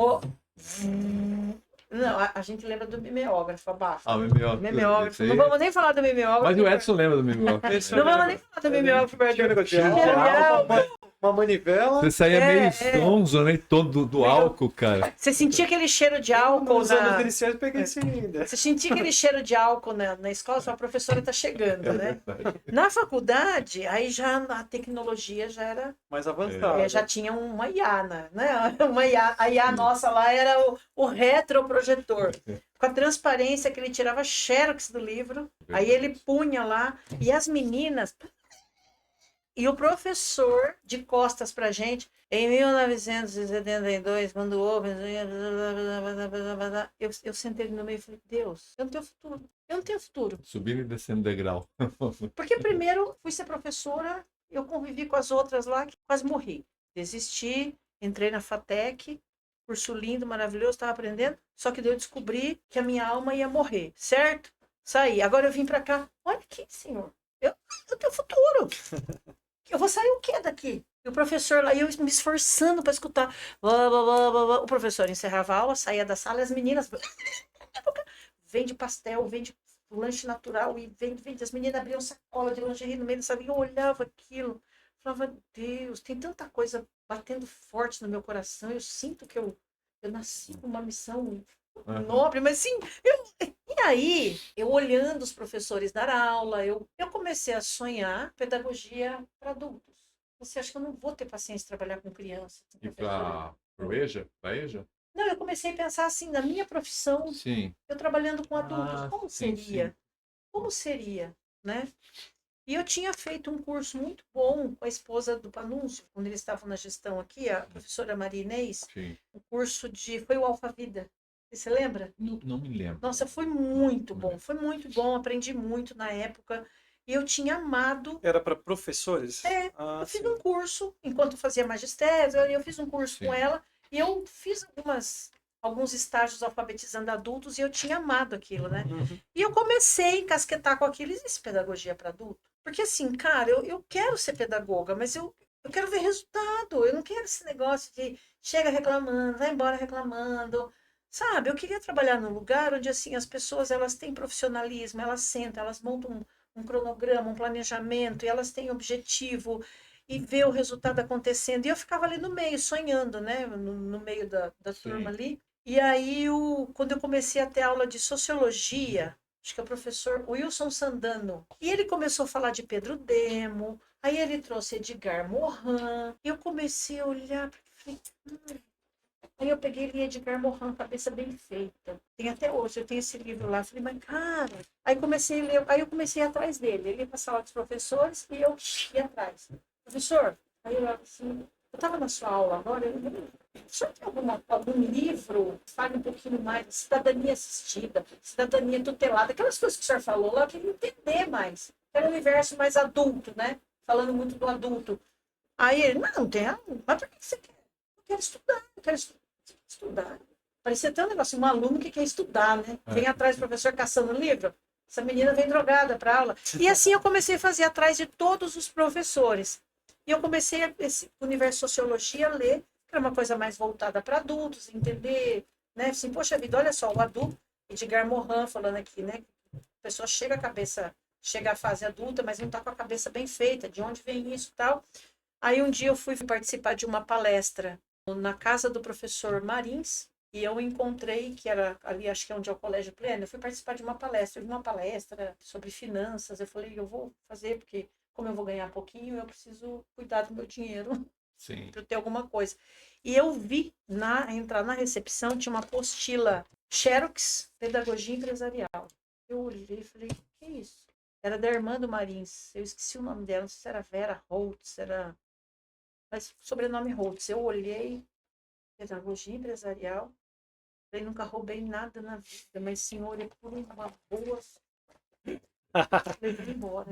Não, a gente lembra do mimeógrafo, abafa. Ah, o mimeógrafo. Mimeógrafo. Esse aí- Não vamos nem falar do mimeógrafo. Mas o Edson lembra do mimeógrafo. Não vamos nem falar do mimeógrafo. Tinha negócio de Cheiro de álcool, uma manivela. Você saía É, meio sonzo, né? Todo do álcool, cara. Você sentia aquele cheiro de álcool Nos anos na... iniciais eu peguei isso ainda. Você sentia aquele cheiro de álcool na escola, sua professora está chegando, né? Na faculdade, aí já a tecnologia já era... Mais avançado. já tinha uma IA, né? Uma IA, a IA nossa lá era o retroprojetor. Com a transparência que ele tirava xerox do livro, aí ele punha lá, e as meninas... E o professor, de costas pra gente, em 1972, quando houve... Eu sentei no meio e falei, Deus, eu não tenho futuro. Eu não tenho futuro. Subindo e descendo degrau. Porque primeiro fui ser professora, eu convivi com as outras lá, que quase morri. Desisti, entrei na FATEC, curso lindo, maravilhoso, estava aprendendo, só que daí eu descobri que a minha alma ia morrer, certo? Saí. Agora eu vim para cá. Olha aqui, senhor, eu tenho futuro. Eu vou sair o quê daqui? E o professor lá, eu me esforçando para escutar. O professor encerrava a aula, saía da sala, e as meninas... Vende pastel, vende lanche natural, e vende. As meninas abriam sacola de lingerie no meio da sala, e eu olhava aquilo. Falava, Deus, tem tanta coisa batendo forte no meu coração. Eu sinto que eu nasci com uma missão nobre, mas sim... E aí, eu olhando os professores dar aula, eu comecei a sonhar pedagogia para adultos. Você acha que eu não vou ter paciência de trabalhar com criança? Com E professor? pra EJA? Pra EJA? Não, eu comecei a pensar assim, na minha profissão, Sim. eu trabalhando com adultos, Ah, como sim, seria? sim. Como seria, né? E eu tinha feito um curso muito bom com a esposa do Panúncio, quando eles estavam na gestão aqui, a professora Maria Inês, Sim. um curso foi o Alfavida. Você lembra? Não me lembro. Nossa, foi muito bom, aprendi muito na época, e eu tinha amado. Era para professores? É, Ah, eu fiz sim. um curso, enquanto eu fazia magistério, eu fiz um curso Sim. com ela, e eu fiz alguns estágios alfabetizando adultos, e eu tinha amado aquilo, né? Uhum. E eu comecei a encasquetar com aquilo, existe pedagogia para adulto? Porque assim, cara, eu quero ser pedagoga, mas eu quero ver resultado, eu não quero esse negócio de chega reclamando, vai embora reclamando, sabe? Eu queria trabalhar num lugar onde assim as pessoas elas têm profissionalismo, elas sentam, elas montam um cronograma, um planejamento, e elas têm objetivo, e ver o resultado acontecendo. E eu ficava ali no meio, sonhando, né? No meio da Sim. turma ali. E aí, quando eu comecei a ter aula de sociologia, acho que é o professor Wilson Sandano, e ele começou a falar de Pedro Demo, aí ele trouxe Edgar Morin, e eu comecei a olhar, falei, aí eu peguei e li Edgar Morin, Cabeça Bem Feita. Tem até hoje, eu tenho esse livro lá. Falei, mas cara... Aí comecei a ler, aí eu comecei a ir atrás dele. Ele ia para a sala dos professores e eu ia atrás. Professor, aí eu assim... Eu estava na sua aula agora, o senhor tem algum livro que fale um pouquinho mais de cidadania assistida, cidadania tutelada, aquelas coisas que o senhor falou lá, eu queria entender mais. Era um universo mais adulto, né? Falando muito do adulto. Aí ele, não tem, mas por que você quer? Eu quero estudar, estudar. Parecia até um negócio, um aluno que quer estudar, né? Vem atrás do professor caçando livro. Essa menina vem drogada para aula. E assim eu comecei a fazer atrás de todos os professores. E eu comecei, esse universo sociologia, a ler, que era uma coisa mais voltada para adultos, entender, né? Assim, poxa vida, olha só, o adulto, Edgar Morin falando aqui, né? A pessoa chega à fase adulta, mas não está com a cabeça bem feita, de onde vem isso e tal. Aí um dia eu fui participar de uma palestra na casa do professor Marins, e eu encontrei, que era ali, acho que é onde é o Colégio Pleno, eu fui participar de uma palestra, eu vi uma palestra sobre finanças, eu falei, eu vou fazer, porque como eu vou ganhar pouquinho, eu preciso cuidar do meu dinheiro para ter alguma coisa. E eu vi, entrar na recepção, tinha uma apostila Xerox, Pedagogia Empresarial. Eu olhei e falei, que é isso? Era da irmã do Marins, eu esqueci o nome dela, não sei se era Vera Holtz, mas sobrenome Holtz. Eu olhei, Pedagogia Empresarial, falei, nunca roubei nada na vida, mas senhor, é por uma boa... Falei, vou embora.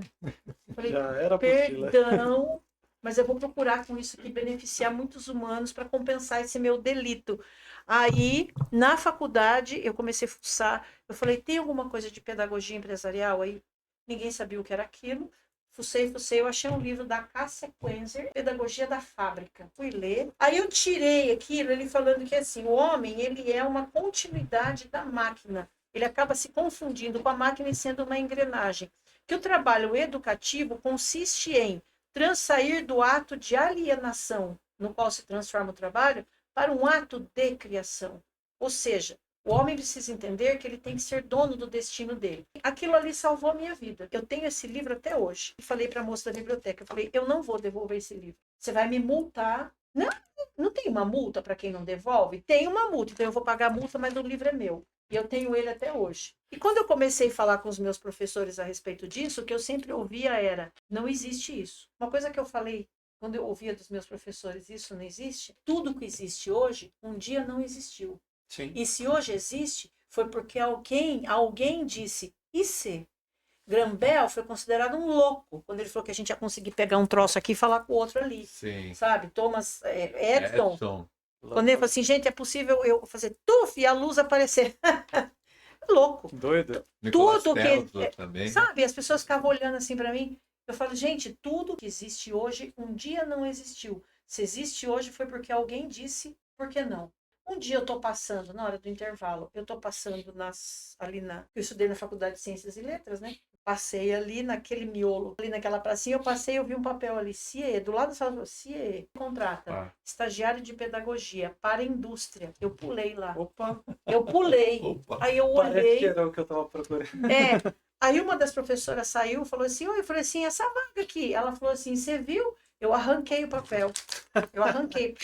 Falei, Já era a apostila. perdão, mas eu vou procurar com isso aqui beneficiar muitos humanos para compensar esse meu delito. Aí, na faculdade, eu comecei a fuçar, eu falei, tem alguma coisa de pedagogia empresarial? Aí ninguém sabia o que era aquilo. fucei, eu achei um livro da Cássia Quenzer, Pedagogia da Fábrica. Fui ler. Aí eu tirei aquilo, ele falando que assim, o homem, ele é uma continuidade da máquina. Ele acaba se confundindo com a máquina e sendo uma engrenagem. Que o trabalho educativo consiste em transsair do ato de alienação, no qual se transforma o trabalho, para um ato de criação. Ou seja, o homem precisa entender que ele tem que ser dono do destino dele. Aquilo ali salvou a minha vida. Eu tenho esse livro até hoje. E falei para a moça da biblioteca, eu falei, eu não vou devolver esse livro. Você vai me multar. Não, não tem uma multa para quem não devolve? Tem uma multa, então eu vou pagar a multa, mas o livro é meu. E eu tenho ele até hoje. E quando eu comecei a falar com os meus professores a respeito disso, o que eu sempre ouvia era, não existe isso. Uma coisa que eu falei quando eu ouvia dos meus professores, isso não existe. Tudo que existe hoje, um dia não existiu. Sim. E se hoje existe, foi porque alguém disse, e se? Graham Bell foi considerado um louco quando ele falou que a gente ia conseguir pegar um troço aqui e falar com o outro ali. Sim. Sabe? Thomas Edison. Edson. Quando ele falou assim, gente, é possível eu fazer tuf e a luz aparecer. Louco. Doido. Nicolas Tudo Tesla que. também. Sabe? As pessoas ficavam olhando assim para mim. Eu falo, gente, tudo que existe hoje, um dia não existiu. Se existe hoje foi porque alguém disse, por que não? Um dia eu estou passando, na hora do intervalo, eu estou passando eu estudei na Faculdade de Ciências e Letras, né? Passei ali naquele miolo, ali naquela pracinha, eu vi um papel ali, CIE, do lado da sala, CIE, contrata, estagiário de pedagogia para indústria. Eu pulei lá. Opa. Eu pulei. Opa. Aí eu Parece olhei. que era o que eu tava procurando. Aí uma das professoras saiu e falou assim, oi, eu falei assim, essa vaga aqui. Ela falou assim, você viu? Eu arranquei o papel. Eu arranquei.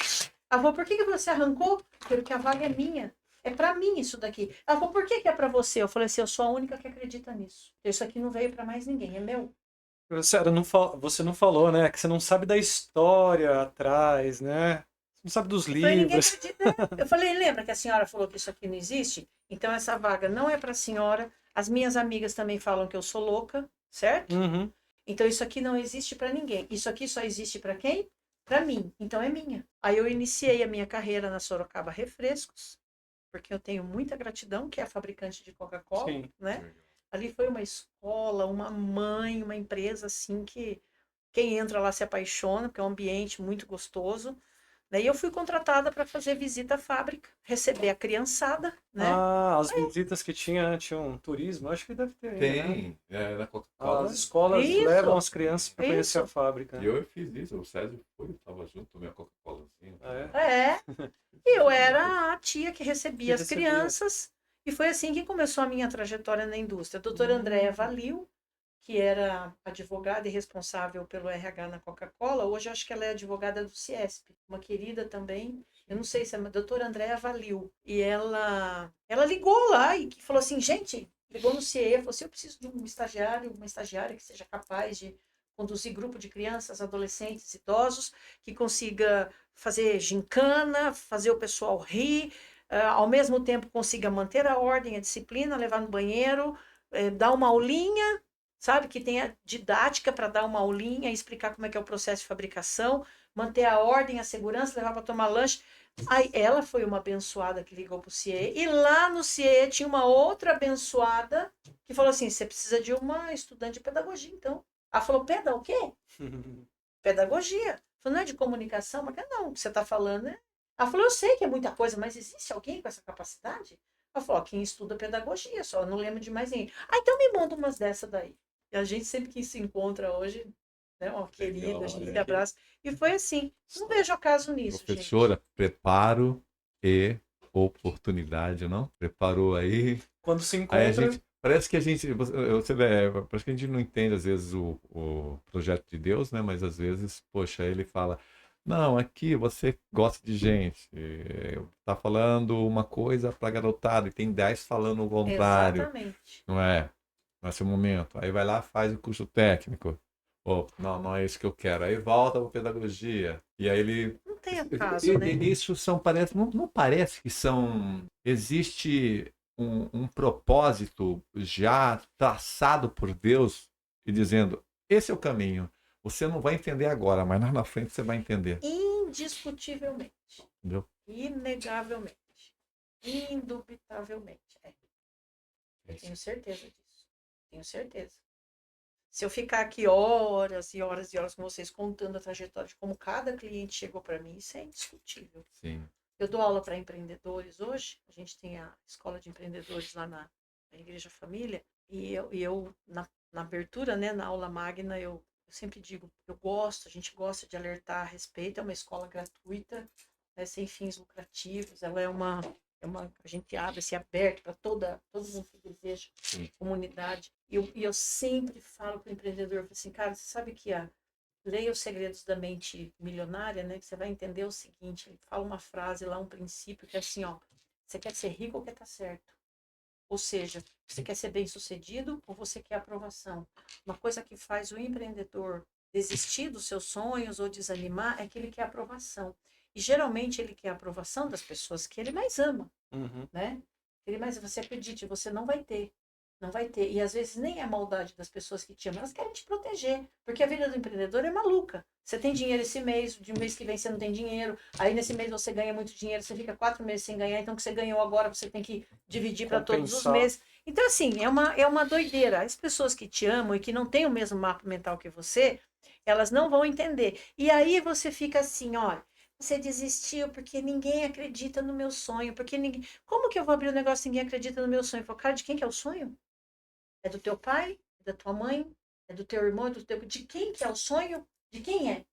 Ela falou, por que você arrancou? Porque a vaga é minha. É para mim isso daqui. Ela falou, por que é para você? Eu falei assim, eu sou a única que acredita nisso. Isso aqui não veio para mais ninguém, é meu. Você não falou, né? Que você não sabe da história atrás, né? Você não sabe dos Eu falei, ninguém livros. acredita. Eu falei, lembra que a senhora falou que isso aqui não existe? Então essa vaga não é para a senhora. As minhas amigas também falam que eu sou louca, certo? Uhum. Então isso aqui não existe para ninguém. Isso aqui só existe para quem? Para mim. Então é minha. Aí eu iniciei a minha carreira na Sorocaba Refrescos, porque eu tenho muita gratidão, que é a fabricante de Coca-Cola, Sim. né? Ali foi uma escola, uma mãe, uma empresa assim que quem entra lá se apaixona, porque é um ambiente muito gostoso. Daí eu fui contratada para fazer visita à fábrica, receber a criançada, né? Ah, as visitas que tinham turismo, acho que deve ter ainda, né? Tem. Na Coca-Cola. As escolas Isso. levam as crianças para conhecer Isso. a fábrica. E eu fiz isso. O César foi, eu tava junto, tomei a Coca-Colazinha. Ah, É. E eu era a tia que recebia Que as recebia. crianças. E foi assim que começou a minha trajetória na indústria. A doutora Andréa Valil, que era advogada e responsável pelo RH na Coca-Cola, hoje eu acho que ela é advogada do Ciesp, uma querida também. Eu não sei se é a doutora Andréa Valil. E ela ligou lá e falou assim, gente, ligou no CIE, falou assim, eu preciso de um estagiário, uma estagiária que seja capaz de conduzir grupo de crianças, adolescentes, idosos, que consiga fazer gincana, fazer o pessoal rir, ao mesmo tempo consiga manter a ordem, a disciplina, levar no banheiro, dar uma aulinha, sabe, que tenha didática para dar uma aulinha, explicar como é que é o processo de fabricação, manter a ordem, a segurança, levar para tomar lanche. Aí ela foi uma abençoada que ligou para o CIE, e lá no CIE tinha uma outra abençoada que falou assim, você precisa de uma estudante de pedagogia, então. Ela falou, o quê? Pedagogia. Falou, não é de comunicação? Mas não, o que você está falando é... Ela falou, eu sei que é muita coisa, mas existe alguém com essa capacidade? Ela falou, quem estuda pedagogia, só não lembro de mais ninguém. Ah, então me manda umas dessa daí. E a gente sempre que se encontra hoje, né, uma querida, a gente se abraça. E foi assim. Não vejo acaso nisso, Professora, gente. preparo e oportunidade, não? Preparou aí. Quando se Aí encontra, a gente. Parece que a gente. Parece que a gente não entende, às vezes, o projeto de Deus, né? Mas às vezes, poxa, ele fala. Não, aqui você gosta de gente. Tá falando uma coisa para garotada e tem 10 falando o contrário. Exatamente. Não é? Nesse momento. Aí vai lá, faz o curso técnico. Ou, não é isso que eu quero. Aí volta para pedagogia. E aí ele. Não tem acaso, né? Isso são, parece, não parece que são. Existe um propósito já traçado por Deus e dizendo: esse é o caminho. Você não vai entender agora, mas lá na frente você vai entender. Indiscutivelmente. Entendeu? Inegavelmente. Indubitavelmente. É isso. Tenho certeza disso. Tenho certeza. Se eu ficar aqui horas e horas e horas com vocês contando a trajetória de como cada cliente chegou para mim, isso é indiscutível. Sim. Eu dou aula para empreendedores hoje, a gente tem a escola de empreendedores lá na Igreja Família, e eu na abertura, né, na aula magna, eu sempre digo, a gente gosta de alertar a respeito, é uma escola gratuita, né, sem fins lucrativos, ela a gente abre, assim, aberto para todo mundo que deseja, Sim. comunidade. E eu sempre falo para o empreendedor, assim, cara, você sabe que leia Os Segredos da Mente Milionária, né, que você vai entender o seguinte, ele fala uma frase lá, um princípio, que é assim, ó, você quer ser rico ou quer estar certo? Ou seja, você quer ser bem-sucedido ou você quer aprovação? Uma coisa que faz o empreendedor desistir dos seus sonhos ou desanimar é que ele quer aprovação. E geralmente ele quer a aprovação das pessoas que ele mais ama, né? Ele mais, você acredite, você não vai ter. Não vai ter. E às vezes nem é a maldade das pessoas que te amam, elas querem te proteger. Porque a vida do empreendedor é maluca. Você tem dinheiro esse mês, de um mês que vem você não tem dinheiro. Aí nesse mês você ganha muito dinheiro, você fica 4 meses sem ganhar. Então o que você ganhou agora você tem que dividir para todos os meses. Então, assim, é uma doideira. As pessoas que te amam e que não têm o mesmo mapa mental que você, elas não vão entender. E aí você fica assim, olha. Você desistiu porque ninguém acredita no meu sonho. Porque ninguém. Como que eu vou abrir um negócio e ninguém acredita no meu sonho? Eu falo, cara, de quem que é o sonho? É do teu pai? É da tua mãe? É do teu irmão? De quem que é o sonho? De quem é?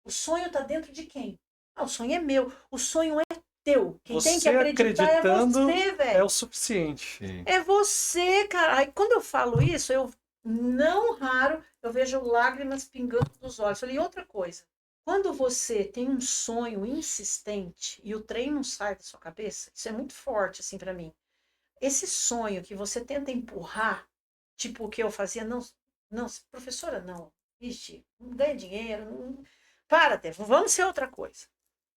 O sonho está dentro de quem? Ah, o sonho é meu. O sonho é teu. Quem tem que acreditar é você, velho. É o suficiente. Sim. É você, cara. Aí quando eu falo isso, eu não raro, eu vejo lágrimas pingando dos olhos. Falei, outra coisa. Quando você tem um sonho insistente e o trem não sai da sua cabeça, isso é muito forte assim para mim. Esse sonho que você tenta empurrar, tipo o que eu fazia, não, professora, não. Ixi, não ganha dinheiro. Não... Para, Tef, vamos ser outra coisa.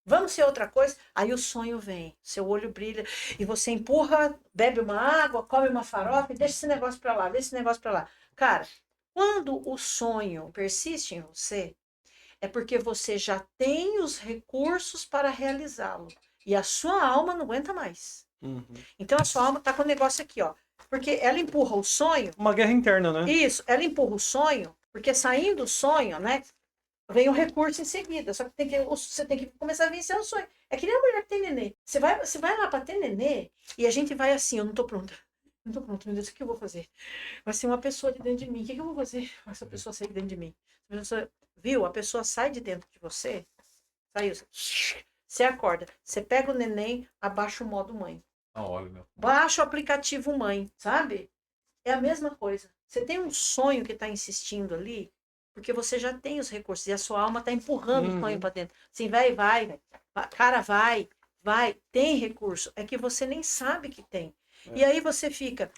Vamos ser outra coisa. Aí o sonho vem, seu olho brilha e você empurra, bebe uma água, come uma farofa e deixa esse negócio para lá, deixa esse negócio para lá. Cara, quando o sonho persiste em você, é porque você já tem os recursos para realizá-lo. E a sua alma não aguenta mais. Então a sua alma está com o negócio aqui, ó. Porque ela empurra o sonho. Uma guerra interna, né? Isso, ela empurra o sonho, porque saindo do sonho, né? Vem o recurso em seguida. Só que você tem que começar a vencer o sonho. É que nem a mulher que tem nenê. Você vai lá para ter nenê e a gente vai assim, eu não tô pronta. Não tô pronta, meu Deus, o que eu vou fazer? Vai ser uma pessoa de dentro de mim. O que eu vou fazer? Essa pessoa sair de dentro de mim. Viu? A pessoa sai de dentro de você. Saiu. Você acorda. Você pega o neném, abaixa o modo mãe. Olha, meu. Baixa o aplicativo mãe, sabe? É a mesma coisa. Você tem um sonho que está insistindo ali, porque você já tem os recursos e a sua alma está empurrando o sonho para dentro. Assim, vai. Cara, vai. Tem recurso. É que você nem sabe que tem. E aí você fica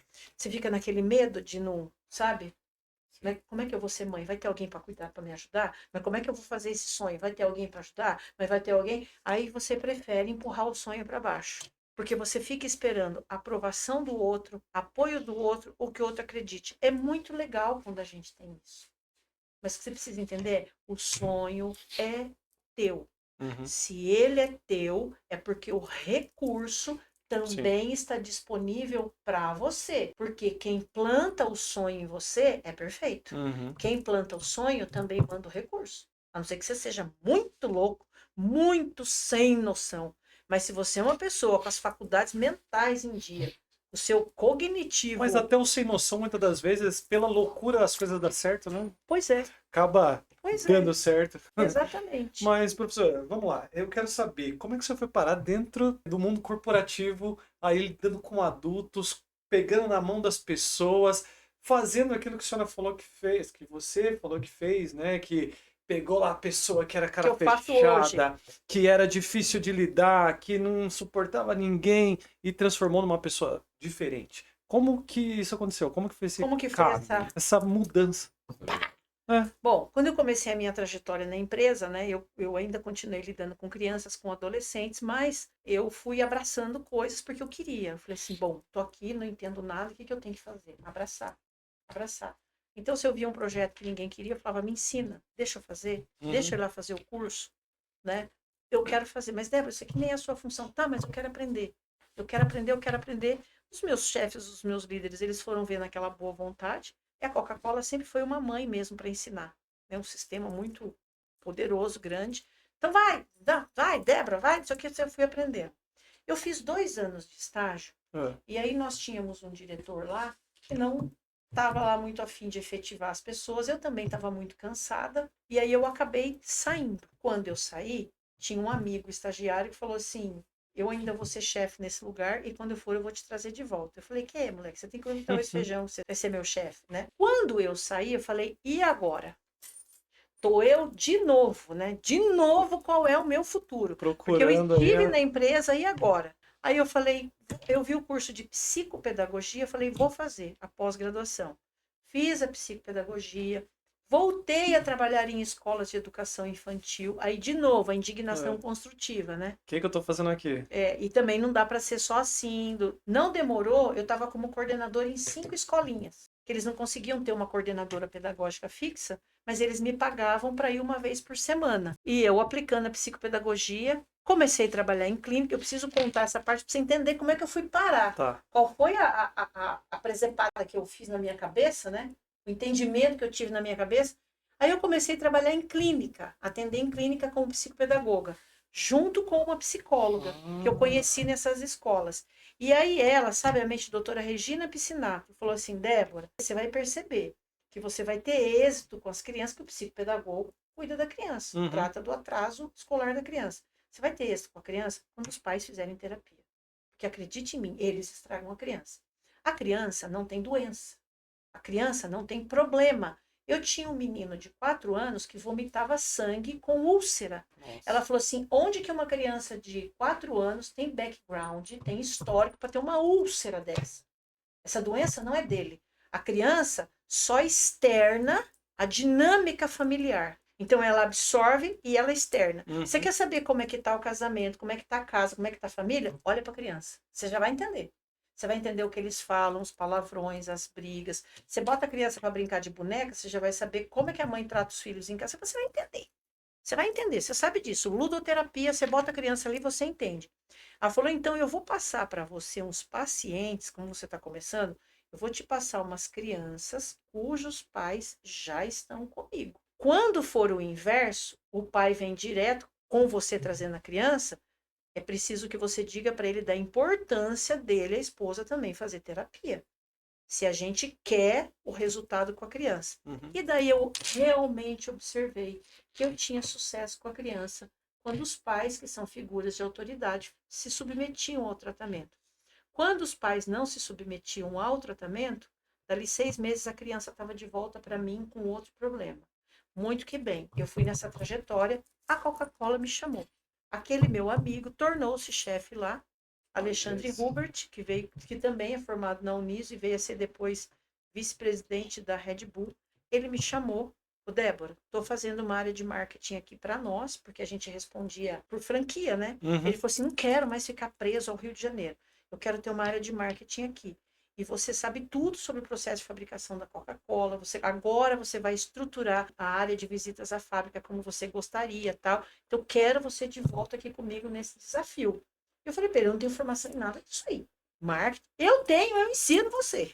naquele medo de não, sabe? Como é que eu vou ser mãe? Vai ter alguém para cuidar, para me ajudar? Mas como é que eu vou fazer esse sonho? Vai ter alguém para ajudar? Mas vai ter alguém? Aí você prefere empurrar o sonho para baixo. Porque você fica esperando a aprovação do outro, apoio do outro, ou que o outro acredite. É muito legal quando a gente tem isso. Mas você precisa entender, o sonho é teu. Se ele é teu, é porque o recurso também está disponível para você. Porque quem planta o sonho em você é perfeito. Quem planta o sonho também manda o recurso. A não ser que você seja muito louco, muito sem noção. Mas se você é uma pessoa com as faculdades mentais em dia, o seu cognitivo... Mas até o sem noção, muitas das vezes, pela loucura as coisas dão certo, né? Pois é. Acaba dando certo. Exatamente. Mas, professor, vamos lá. Eu quero saber, como é que você foi parar dentro do mundo corporativo, aí lidando com adultos, pegando na mão das pessoas, fazendo aquilo que a senhora falou que fez, que você falou que fez, né? Que pegou lá a pessoa que era cara fechada, que era difícil de lidar, que não suportava ninguém e transformou numa pessoa diferente. Como que isso aconteceu? Como que foi esse essa mudança? Bom, quando eu comecei a minha trajetória na empresa, né, eu ainda continuei lidando com crianças, com adolescentes, mas eu fui abraçando coisas porque eu queria. Eu falei assim, bom, tô aqui, não entendo nada, o que eu tenho que fazer? Abraçar. Então, se eu via um projeto que ninguém queria, eu falava, me ensina, deixa eu fazer, deixa eu ir lá fazer o curso, né? Eu quero fazer, mas Débora, isso aqui nem é a sua função. Tá, mas eu quero aprender. Eu quero aprender. Os meus chefes, os meus líderes, eles foram vendo aquela boa vontade, E a Coca-Cola sempre foi uma mãe mesmo para ensinar. É um sistema muito poderoso, grande. Então vai, Débora, vai, isso aqui eu fui aprendendo. Eu fiz 2 anos de estágio, e aí nós tínhamos um diretor lá que não estava lá muito afim de efetivar as pessoas, eu também estava muito cansada, e aí eu acabei saindo. Quando eu saí, tinha um amigo estagiário que falou assim, eu ainda vou ser chefe nesse lugar, e quando eu for eu vou te trazer de volta. Eu falei, que moleque, você tem que comer arroz e feijão, você vai ser meu chefe, né? Quando eu saí, eu falei, e agora? Tô eu de novo, né? De novo, qual é o meu futuro? Porque eu Procurando aí. estive na empresa e agora? Aí eu falei, eu vi o curso de psicopedagogia, falei, vou fazer a pós-graduação. Fiz a psicopedagogia, voltei a trabalhar em escolas de educação infantil, aí de novo a indignação construtiva, né? O que eu tô fazendo aqui? E também não dá para ser só assim. Não demorou, eu estava como coordenadora em 5 escolinhas, que eles não conseguiam ter uma coordenadora pedagógica fixa, mas eles me pagavam para ir uma vez por semana. E eu, aplicando a psicopedagogia, comecei a trabalhar em clínica. Eu preciso contar essa parte para você entender como é que eu fui parar. Tá. Qual foi a presepada que eu fiz na minha cabeça, né? O entendimento que eu tive na minha cabeça. Aí eu comecei a trabalhar em clínica, atender em clínica como psicopedagoga, junto com uma psicóloga que eu conheci nessas escolas. E aí ela, sabiamente, doutora Regina Piscinato, falou assim, Débora, você vai perceber que você vai ter êxito com as crianças, que o psicopedagogo cuida da criança, trata do atraso escolar da criança. Você vai ter êxito com a criança quando os pais fizerem terapia. Porque acredite em mim, eles estragam a criança. A criança não tem doença. A criança não tem problema. Eu tinha um menino de 4 anos que vomitava sangue com úlcera. Nossa. Ela falou assim, onde que uma criança de 4 anos tem background, tem histórico para ter uma úlcera dessa? Essa doença não é dele. A criança só externa a dinâmica familiar. Então ela absorve e ela externa. Você quer saber como é que está o casamento, como é que está a casa, como é que está a família? Olha para a criança. Você já vai entender. Você vai entender o que eles falam, os palavrões, as brigas. Você bota a criança para brincar de boneca, você já vai saber como é que a mãe trata os filhos em casa. Você vai entender. Você vai entender, você sabe disso. Ludoterapia, você bota a criança ali, você entende. Ela falou, então eu vou passar para você uns pacientes, como você está começando, eu vou te passar umas crianças cujos pais já estão comigo. Quando for o inverso, o pai vem direto com você trazendo a criança, é preciso que você diga para ele da importância dele, a esposa, também fazer terapia. Se a gente quer o resultado com a criança. E daí eu realmente observei que eu tinha sucesso com a criança quando os pais, que são figuras de autoridade, se submetiam ao tratamento. Quando os pais não se submetiam ao tratamento, dali 6 meses a criança estava de volta para mim com outro problema. Muito que bem, eu fui nessa trajetória, a Coca-Cola me chamou. Aquele meu amigo tornou-se chefe lá, Alexandre Hubert, que também é formado na Uniso e veio a ser depois vice-presidente da Red Bull. Ele me chamou, Débora, estou fazendo uma área de marketing aqui para nós, porque a gente respondia por franquia, né? Ele falou assim, não quero mais ficar preso ao Rio de Janeiro, eu quero ter uma área de marketing aqui. E você sabe tudo sobre o processo de fabricação da Coca-Cola, agora você vai estruturar a área de visitas à fábrica como você gostaria, tal. Então, quero você de volta aqui comigo nesse desafio. Eu falei, eu não tenho formação em nada disso aí. Marketing, eu ensino você.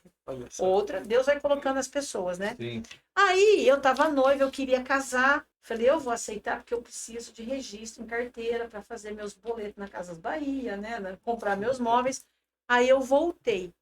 Outra, Deus vai colocando as pessoas, né? Sim. Aí, eu tava noiva, eu queria casar. Falei, eu vou aceitar porque eu preciso de registro em carteira para fazer meus boletos na Casas Bahia, né? Comprar meus móveis. Aí eu voltei.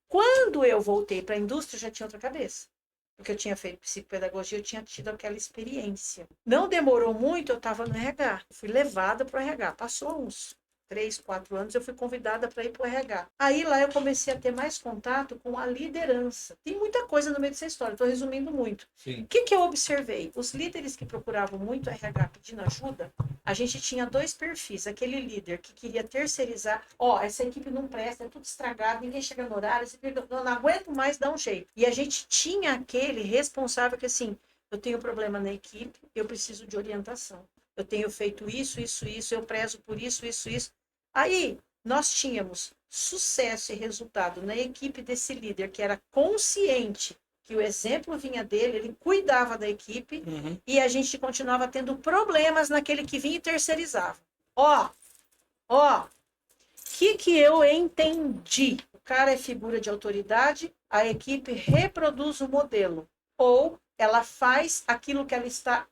Quando eu voltei para a indústria, eu já tinha outra cabeça. Porque eu tinha feito psicopedagogia, eu tinha tido aquela experiência. Não demorou muito, eu estava no RH. Fui levada para o RH. Passou uns 3, 4 anos, eu fui convidada para ir para o RH. Aí lá eu comecei a ter mais contato com a liderança. Tem muita coisa no meio dessa história, estou resumindo muito. Sim. O que eu observei? Os líderes que procuravam muito RH pedindo ajuda, a gente tinha 2 perfis. Aquele líder que queria terceirizar, essa equipe não presta, é tudo estragado, ninguém chega no horário, não aguento mais, dá um jeito. E a gente tinha aquele responsável que assim, eu tenho problema na equipe, eu preciso de orientação. Eu tenho feito isso, eu prezo por isso. Aí, nós tínhamos sucesso e resultado na equipe desse líder, que era consciente que o exemplo vinha dele, ele cuidava da equipe, e a gente continuava tendo problemas naquele que vinha e terceirizava. O que eu entendi? O cara é figura de autoridade, a equipe reproduz o modelo. Ou ela faz aquilo que ela está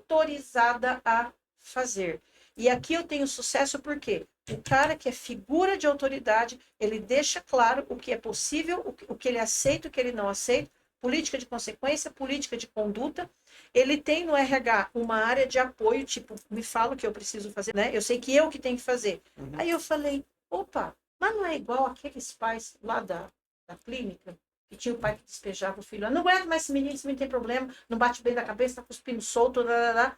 autorizada a fazer. E aqui eu tenho sucesso porque o cara que é figura de autoridade, ele deixa claro o que é possível, o que ele aceita, o que ele não aceita, política de consequência, política de conduta. Ele tem no RH uma área de apoio, tipo, me fala o que eu preciso fazer, né? Eu sei que eu que tenho que fazer. Aí eu falei, opa, mas não é igual aqueles pais lá da clínica, que tinha o pai que despejava o filho. Eu não aguento mais esse menino tem problema, não bate bem da cabeça, tá cuspindo solto, lá.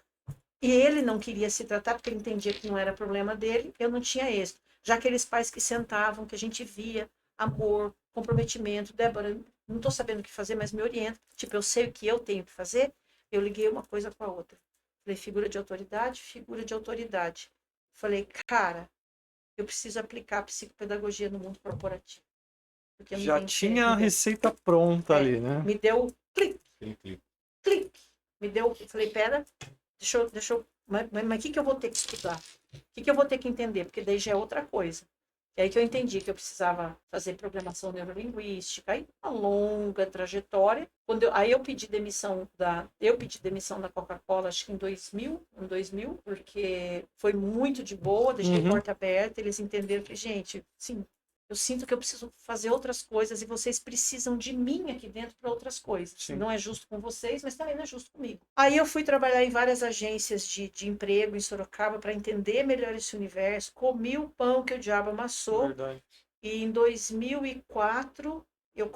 E ele não queria se tratar, porque ele entendia que não era problema dele, eu não tinha êxito. Já aqueles pais que sentavam, que a gente via, amor, comprometimento, Débora, não estou sabendo o que fazer, mas me orienta. Tipo, eu sei o que eu tenho que fazer, eu liguei uma coisa com a outra. Falei, figura de autoridade, figura de autoridade. Falei, cara, eu preciso aplicar a psicopedagogia no mundo corporativo. Porque eu não Já tenho tinha a me deu- receita pronta ali, né? me deu clique, Clique. clique. Me deu, eu falei, pera, deixa eu, mas o que eu vou ter que estudar? O que eu vou ter que entender? Porque daí já é outra coisa. E aí que eu entendi que eu precisava fazer programação neurolinguística, aí uma longa trajetória. Aí eu pedi demissão da Coca-Cola, acho que em 2000, porque foi muito de boa, deixei a porta aberta, eles entenderam que, gente, sim, eu sinto que eu preciso fazer outras coisas e vocês precisam de mim aqui dentro para outras coisas. Sim. Não é justo com vocês, mas também não é justo comigo. Aí eu fui trabalhar em várias agências de emprego em Sorocaba para entender melhor esse universo. Comi o pão que o diabo amassou. Verdade. E em 2004 eu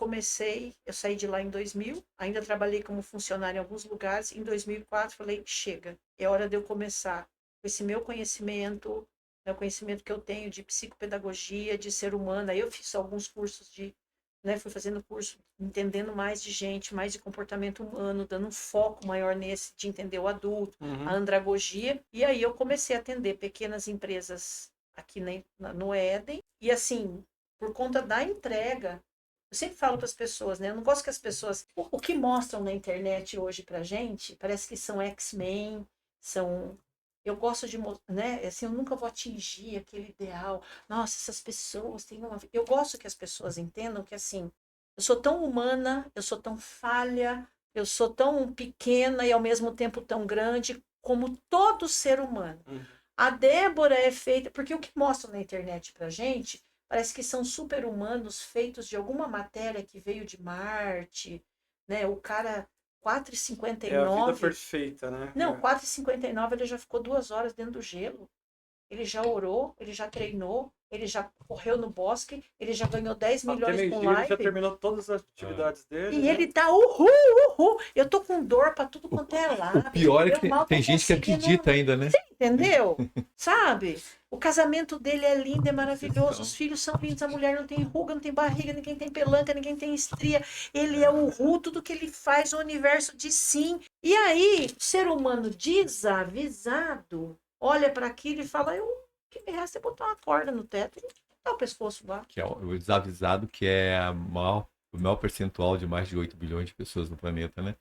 saí de lá em 2000, ainda trabalhei como funcionária em alguns lugares. Em 2004 falei, chega, é hora de eu começar com esse meu conhecimento, o conhecimento que eu tenho de psicopedagogia, de ser humano. Aí eu fiz alguns cursos fui fazendo curso, entendendo mais de gente, mais de comportamento humano, dando um foco maior nesse, de entender o adulto, a andragogia. E aí eu comecei a atender pequenas empresas aqui no Éden. E assim, por conta da entrega, eu sempre falo para as pessoas, né? Eu não gosto que as pessoas... O que mostram na internet hoje pra gente, parece que são X-Men, são... Eu gosto de, né? Assim, eu nunca vou atingir aquele ideal. Nossa, essas pessoas têm uma... Eu gosto que as pessoas entendam que, assim, eu sou tão humana, eu sou tão falha, eu sou tão pequena e ao mesmo tempo tão grande como todo ser humano. A Débora é feita... Porque o que mostram na internet pra gente parece que são super-humanos feitos de alguma matéria que veio de Marte, né? O cara... É a vida 4h59. perfeita, né? Não, 4h59 ele já ficou 2 horas dentro do gelo. Ele já orou, ele já treinou, ele já correu no bosque, ele já ganhou 10 Até milhões com meio-dia ele já live. terminou todas as atividades dele, E né? ele tá uhul. Eu tô com dor pra tudo quanto é lado. O pior é que Eu mal tô tem gente que conseguindo- acredita ainda, né? Entendeu? Sabe? O casamento dele é lindo, é maravilhoso. Os filhos são lindos, a mulher não tem ruga, não tem barriga, ninguém tem pelanca, ninguém tem estria. Ele é o Ru, tudo que ele faz, o universo de sim. E aí, o ser humano desavisado olha para aquilo e fala: o que me resta é botar uma corda no teto e botar o pescoço lá. Que é o desavisado, que é o maior percentual de mais de 8 bilhões de pessoas no planeta, né?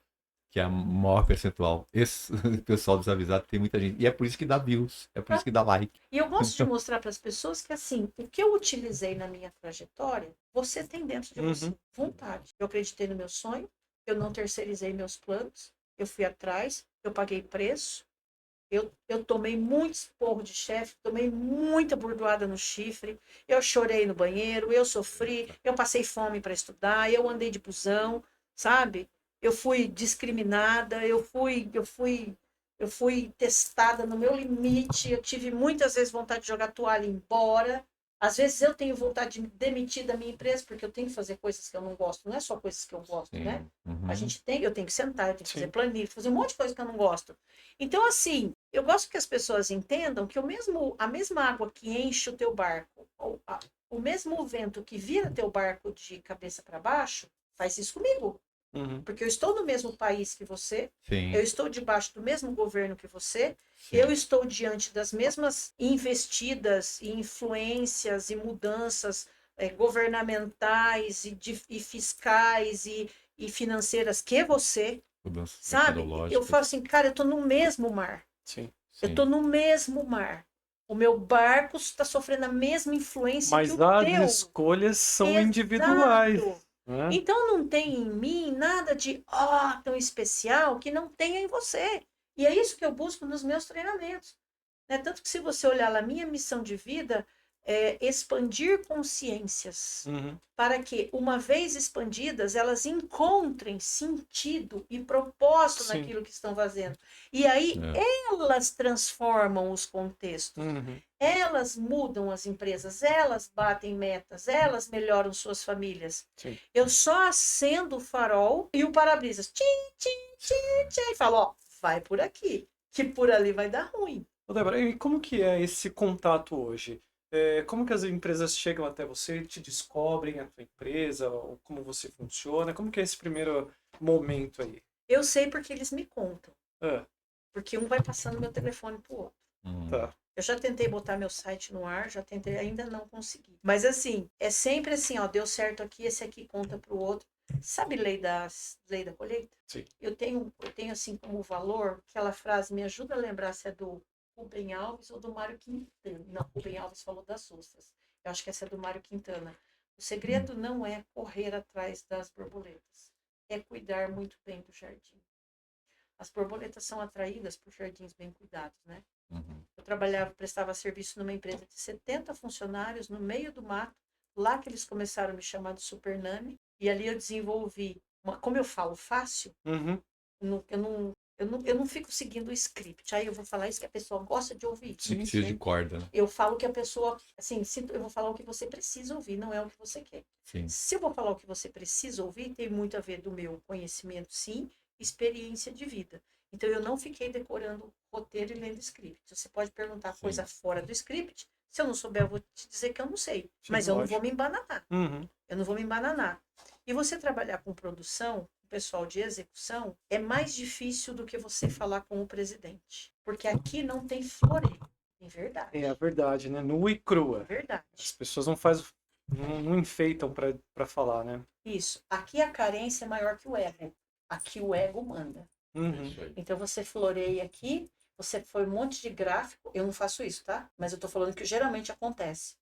Que é a maior percentual. Esse pessoal desavisado tem muita gente. E é por isso que dá views, é por isso que dá like. E eu gosto de mostrar para as pessoas que, assim, o que eu utilizei na minha trajetória, você tem dentro de você. Vontade. Eu acreditei no meu sonho, eu não terceirizei meus planos, eu fui atrás, eu paguei preço, eu tomei muito esporro de chefe, tomei muita burdoada no chifre, eu chorei no banheiro, eu sofri, eu passei fome para estudar, eu andei de busão, sabe? Eu fui discriminada, eu fui testada no meu limite, eu tive muitas vezes vontade de jogar a toalha e ir embora. Às vezes eu tenho vontade de me demitir da minha empresa, porque eu tenho que fazer coisas que eu não gosto, não é só coisas que eu gosto, Sim. né? Uhum. Eu tenho que sentar, eu tenho que Sim. fazer planilha, fazer um monte de coisa que eu não gosto. Então, assim, eu gosto que as pessoas entendam que a mesma água que enche o teu barco, o mesmo vento que vira teu barco de cabeça para baixo, faz isso comigo. Porque eu estou no mesmo país que você, Sim. eu estou debaixo do mesmo governo que você, Sim. eu estou diante das mesmas investidas e influências e mudanças governamentais e fiscais e financeiras que você, Mudanças sabe? Eu metodológicas. falo assim, cara, eu estou no mesmo mar. Sim. Eu estou no mesmo mar. O meu barco está sofrendo a mesma influência que Mas o as teu. escolhas são Exato. individuais, né? Então não tem em mim nada de tão especial que não tenha em você. E é isso que eu busco nos meus treinamentos. Né? Tanto que se você olhar lá, minha missão de vida é expandir consciências Uhum. para que, uma vez expandidas, elas encontrem sentido e propósito Sim. naquilo que estão fazendo. E aí elas transformam os contextos. Uhum. Elas mudam as empresas, elas batem metas, elas melhoram suas famílias. Sim. Eu só acendo o farol e o para-brisas. Tchim, tchim, tchim, tchim, e falo, ó, vai por aqui, que por ali vai dar ruim. Ô, Débora, e como que é esse contato hoje? Como que as empresas chegam até você, te descobrem a tua empresa, ou como você funciona? Como que é esse primeiro momento aí? Eu sei porque eles me contam. Ah, Porque um vai passando meu telefone pro outro. tá. Eu já tentei botar meu site no ar, já tentei, ainda não consegui. Mas assim, é sempre assim, ó, deu certo aqui, esse aqui conta pro outro. Sabe lei da colheita? Sim. Eu tenho assim como valor, aquela frase me ajuda a lembrar se é do Rubem Alves ou do Mário Quintana. Não, Rubem Alves falou das ostras. Eu acho que essa é do Mário Quintana. O segredo não é correr atrás das borboletas, é cuidar muito bem do jardim. As borboletas são atraídas por jardins bem cuidados, né? Eu prestava serviço numa empresa de 70 funcionários no meio do mato, lá que eles começaram a me chamar de Super Nani, e ali eu desenvolvi, como eu falo fácil, Uhum. eu não fico seguindo o script. Aí eu vou falar isso que a pessoa gosta de ouvir. Sim, precisa de corda, né? Eu falo que a pessoa, assim, eu vou falar o que você precisa ouvir, não é o que você quer. Sim. Se eu vou falar o que você precisa ouvir, tem muito a ver do meu conhecimento, sim, experiência de vida. Então, eu não fiquei decorando roteiro e lendo script. Você pode perguntar coisa fora do script. Se eu não souber, eu vou te dizer que eu não sei. Sim, Mas eu não lógico. vou me embananar. Uhum. Eu não vou me embananar. E você trabalhar com produção, o pessoal de execução, é mais difícil do que você falar com o presidente. Porque aqui não tem floreio. Em verdade. É a verdade, né? Nua e crua. Verdade. As pessoas não enfeitam pra falar, né? Isso. Aqui a carência é maior que o ego. Aqui o ego manda. Uhum. Isso aí. Então você floreia aqui, você foi um monte de gráfico. Eu não faço isso, tá? Mas eu tô falando que geralmente acontece.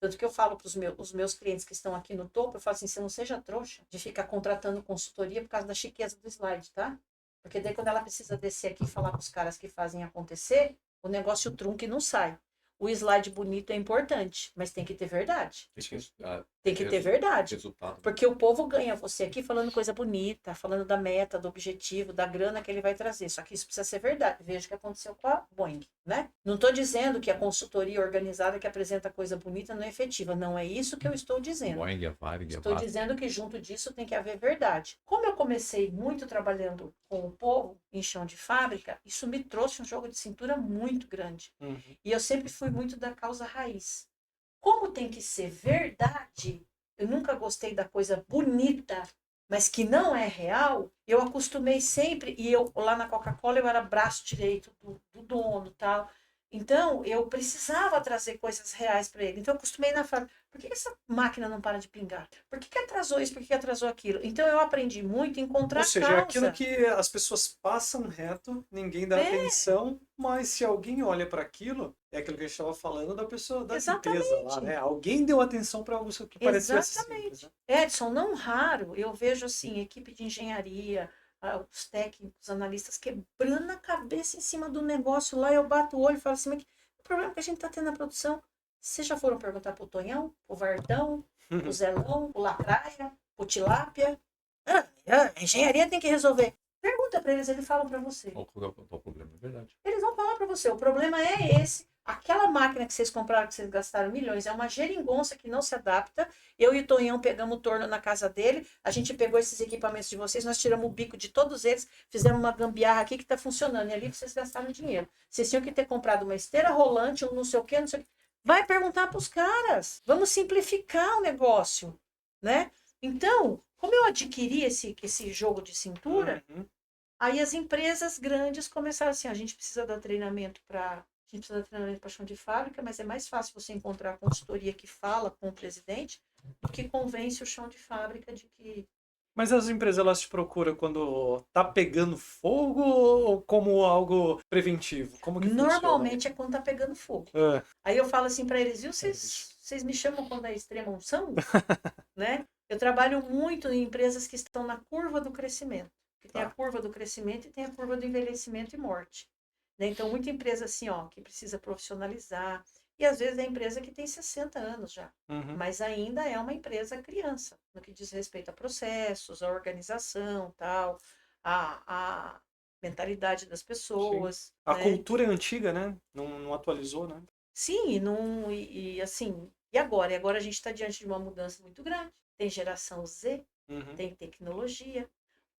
Tanto que eu falo para os meus clientes que estão aqui no topo, eu falo assim, você não seja trouxa de ficar contratando consultoria por causa da chiqueza do slide, tá? Porque daí quando ela precisa descer aqui e falar com os caras que fazem acontecer, o negócio trunca e não sai. O slide bonito é importante, mas tem que ter verdade. Tem que ter verdade. Resultado. Porque o povo ganha você aqui falando coisa bonita, falando da meta, do objetivo, da grana que ele vai trazer. Só que isso precisa ser verdade. Veja o que aconteceu com a Boeing, né? Não estou dizendo que a consultoria organizada que apresenta coisa bonita não é efetiva. Não é isso que eu estou dizendo. Boeing, a Varig, a Estou Vasta. dizendo que junto disso tem que haver verdade. Como eu comecei muito trabalhando com o povo em chão de fábrica, isso me trouxe um jogo de cintura muito grande. Uhum. E eu sempre fui muito da causa raiz. Como tem que ser verdade, eu nunca gostei da coisa bonita, mas que não é real, eu acostumei sempre, e eu lá na Coca-Cola eu era braço direito do dono, tal. Então, eu precisava trazer coisas reais para ele. Então, eu acostumei na fábrica. Por que essa máquina não para de pingar? Por que atrasou isso? Por que atrasou aquilo? Então, eu aprendi muito a encontrar Ou seja, é causa. aquilo que as pessoas passam reto, ninguém dá atenção, mas se alguém olha para aquilo, é aquilo que a gente estava falando da pessoa da limpeza lá, né? Alguém deu atenção para algo que parecia simples, né? Edson, não raro, eu vejo assim, equipe de engenharia, os técnicos, os analistas quebrando a cabeça em cima do negócio lá, eu bato o olho e falo assim, mas o problema que a gente está tendo na produção, vocês já foram perguntar pro Tonhão, pro Vardão, pro Zelão, pro Lacraia, pro Tilápia? A engenharia tem que resolver. Pergunta para eles falam para você. Qual é o problema? É verdade. Eles vão falar para você, o problema é esse. Aquela máquina que vocês compraram, que vocês gastaram milhões, é uma geringonça que não se adapta. Eu e o Tonhão pegamos o torno na casa dele, a gente pegou esses equipamentos de vocês, nós tiramos o bico de todos eles, fizemos uma gambiarra aqui que está funcionando. E ali vocês gastaram dinheiro. Vocês tinham que ter comprado uma esteira rolante, um não sei o quê, não sei o quê. Vai perguntar para os caras. Vamos simplificar o negócio, né? Então, como eu adquiri esse jogo de cintura, aí as empresas grandes começaram assim, a gente precisa dar treinamento para chão de fábrica, mas é mais fácil você encontrar a consultoria que fala com o presidente do que convence o chão de fábrica de que Mas as empresas, elas te procuram quando tá pegando fogo ou como algo preventivo? Como que funciona? Normalmente é quando tá pegando fogo. É. Aí eu falo assim para eles, viu, vocês me chamam quando é extrema unção? Né? Eu trabalho muito em empresas que estão na curva do crescimento. Que tem a curva do crescimento e tem a curva do envelhecimento e morte. Né? Então, muita empresa assim, ó, que precisa profissionalizar. E às vezes é empresa que tem 60 anos já. Uhum. Mas ainda é uma empresa criança, no que diz respeito a processos, a organização, tal, a mentalidade das pessoas. A Né? cultura é antiga, né? Não atualizou, né? Sim, e assim, e agora? E agora a gente está diante de uma mudança muito grande. Tem geração Z, Uhum. tem tecnologia,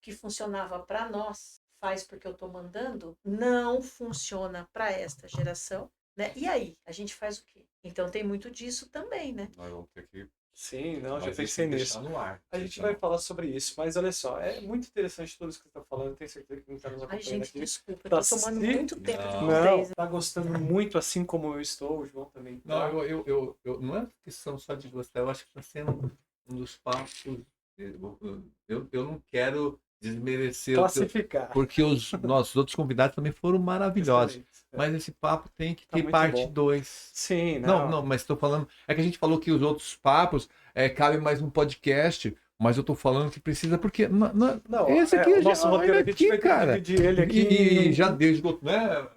que funcionava para nós, faz porque eu estou mandando, não funciona para esta geração, né? E aí, a gente faz o quê? Então tem muito disso também, né? Nós vamos ter que Sim, não, já mas pensei deixar nisso. no ar. A gente vai falar sobre isso, mas olha só, é muito interessante tudo isso que você está falando. Tenho certeza que quem está nos Ai, acompanhando gente, aqui desculpa, eu tá tô tomando se- muito tempo de Não. vocês. tá gostando muito, assim como eu estou, o João também Não, tá. não é questão só de gostar, eu acho que está sendo um dos papos. Eu não quero desmerecer Classificar. porque os nossos outros convidados também foram maravilhosos. Excelente. É, Mas esse papo tem que tá ter muito parte bom. 2. Sim, Não, não. não, mas estou falando. É que a gente falou que os outros papos cabem mais um podcast, mas eu estou falando que precisa, porque Não, esse aqui o nosso olha roteiro aqui aqui, tiver que cara. dividir ele aqui. E já deu, esgotou, né?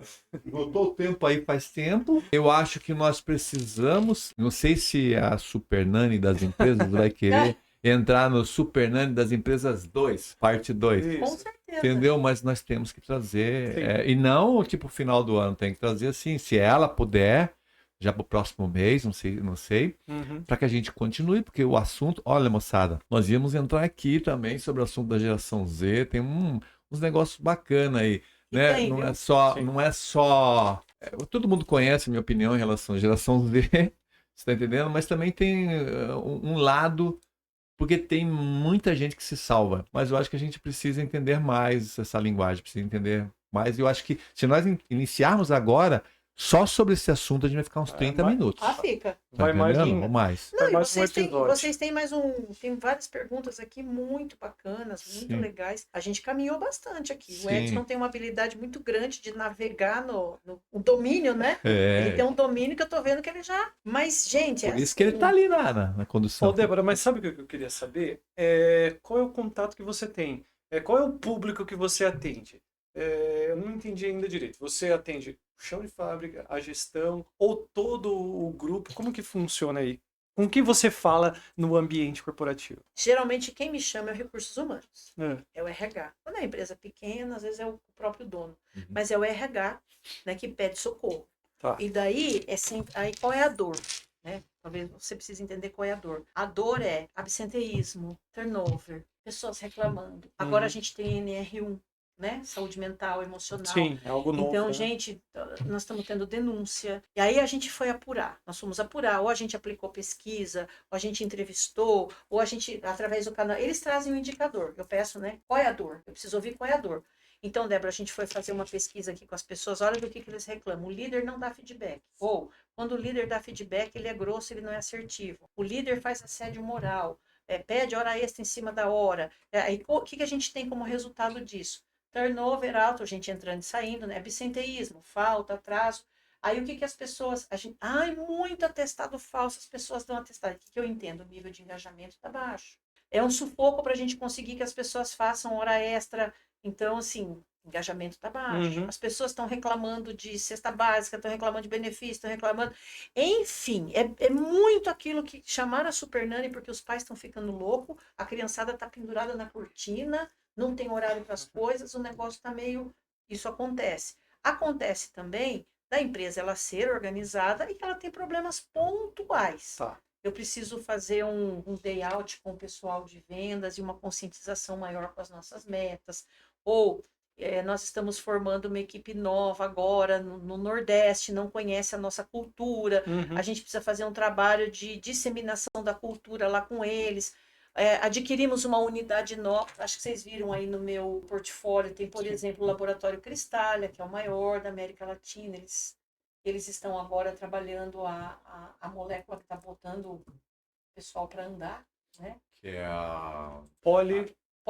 Esgotou o tempo aí faz tempo. Eu acho que nós precisamos. Não sei se a Super Nani das empresas vai querer entrar no Super Nani das empresas 2, parte 2. Com Isso. certeza. Entendeu? Mas nós temos que trazer. Sim. E não tipo final do ano, tem que trazer assim, se ela puder, já para o próximo mês, não sei, Uhum. para que a gente continue, porque o assunto. Olha, moçada, nós íamos entrar aqui também sobre o assunto da geração Z, tem uns negócios bacanas aí. E Né? tem, Não viu? é só. Sim. Não é só. Todo mundo conhece a minha opinião em relação à geração Z, você está entendendo? Mas também tem um lado porque tem muita gente que se salva, mas eu acho que a gente precisa entender mais essa linguagem, precisa entender mais. E eu acho que se nós iniciarmos agora, só sobre esse assunto a gente vai ficar uns 30 minutos. Ah, fica. Tá Vai mais entendendo? um. Ou mais. Vai Não, e mais um episódio. vocês têm mais um. Tem várias perguntas aqui muito bacanas, muito Sim. legais. A gente caminhou bastante aqui. O Sim. Edson tem uma habilidade muito grande de navegar no domínio, né? Ele É. tem um domínio que eu tô vendo que ele já. Mas, gente, Por isso que ele tá ali na condução. Ô, Débora, mas sabe o que eu queria saber? Qual é o contato que você tem? Qual é o público que você atende? Eu não entendi ainda direito. Você atende o chão de fábrica, a gestão ou todo o grupo? Como que funciona aí? Com que você fala no ambiente corporativo? Geralmente quem me chama é o recursos humanos. É. É o RH. Quando é empresa pequena, às vezes é o próprio dono. Uhum. Mas é o RH, né, que pede socorro. Tá. E daí, aí qual é a dor? Né? Talvez você precise entender qual é a dor. A dor é absenteísmo, turnover, pessoas reclamando. Agora a gente tem NR1, né? Saúde mental, emocional. Sim, é algo novo. Então, né? gente, nós estamos tendo denúncia. E aí a gente foi apurar. Nós fomos apurar. Ou a gente aplicou pesquisa, ou a gente entrevistou, ou a gente, através do canal. Eles trazem um indicador. Eu peço, né? Qual é a dor? Eu preciso ouvir qual é a dor. Então, Débora, a gente foi fazer uma pesquisa aqui com as pessoas. Olha do que eles reclamam. O líder não dá feedback. Ou, quando o líder dá feedback, ele é grosso, ele não é assertivo. O líder faz assédio moral. Pede hora extra em cima da hora. Aí, o que a gente tem como resultado disso? Turnover alto, gente entrando e saindo, né? Absenteísmo, falta, atraso. Aí o que as pessoas. Muito atestado falso, as pessoas dão atestado. O que eu entendo? O nível de engajamento está baixo. É um sufoco para a gente conseguir que as pessoas façam hora extra. Então, assim, engajamento está baixo. Uhum. As pessoas estão reclamando de cesta básica, estão reclamando de benefício, estão reclamando. Enfim, é muito aquilo que chamaram a Super Nani porque os pais estão ficando loucos, a criançada está pendurada na cortina, não tem horário para as coisas, o negócio está meio. Isso acontece. Acontece também da empresa ela ser organizada e que ela tem problemas pontuais. Tá. Eu preciso fazer um layout com o pessoal de vendas e uma conscientização maior com as nossas metas. Ou nós estamos formando uma equipe nova agora no Nordeste, não conhece a nossa cultura. Uhum. A gente precisa fazer um trabalho de disseminação da cultura lá com eles. Adquirimos uma unidade nova, acho que vocês viram aí no meu portfólio, tem, por exemplo, o Laboratório Cristália, que é o maior da América Latina. Eles estão agora trabalhando a molécula que está botando o pessoal para andar, né? Que é a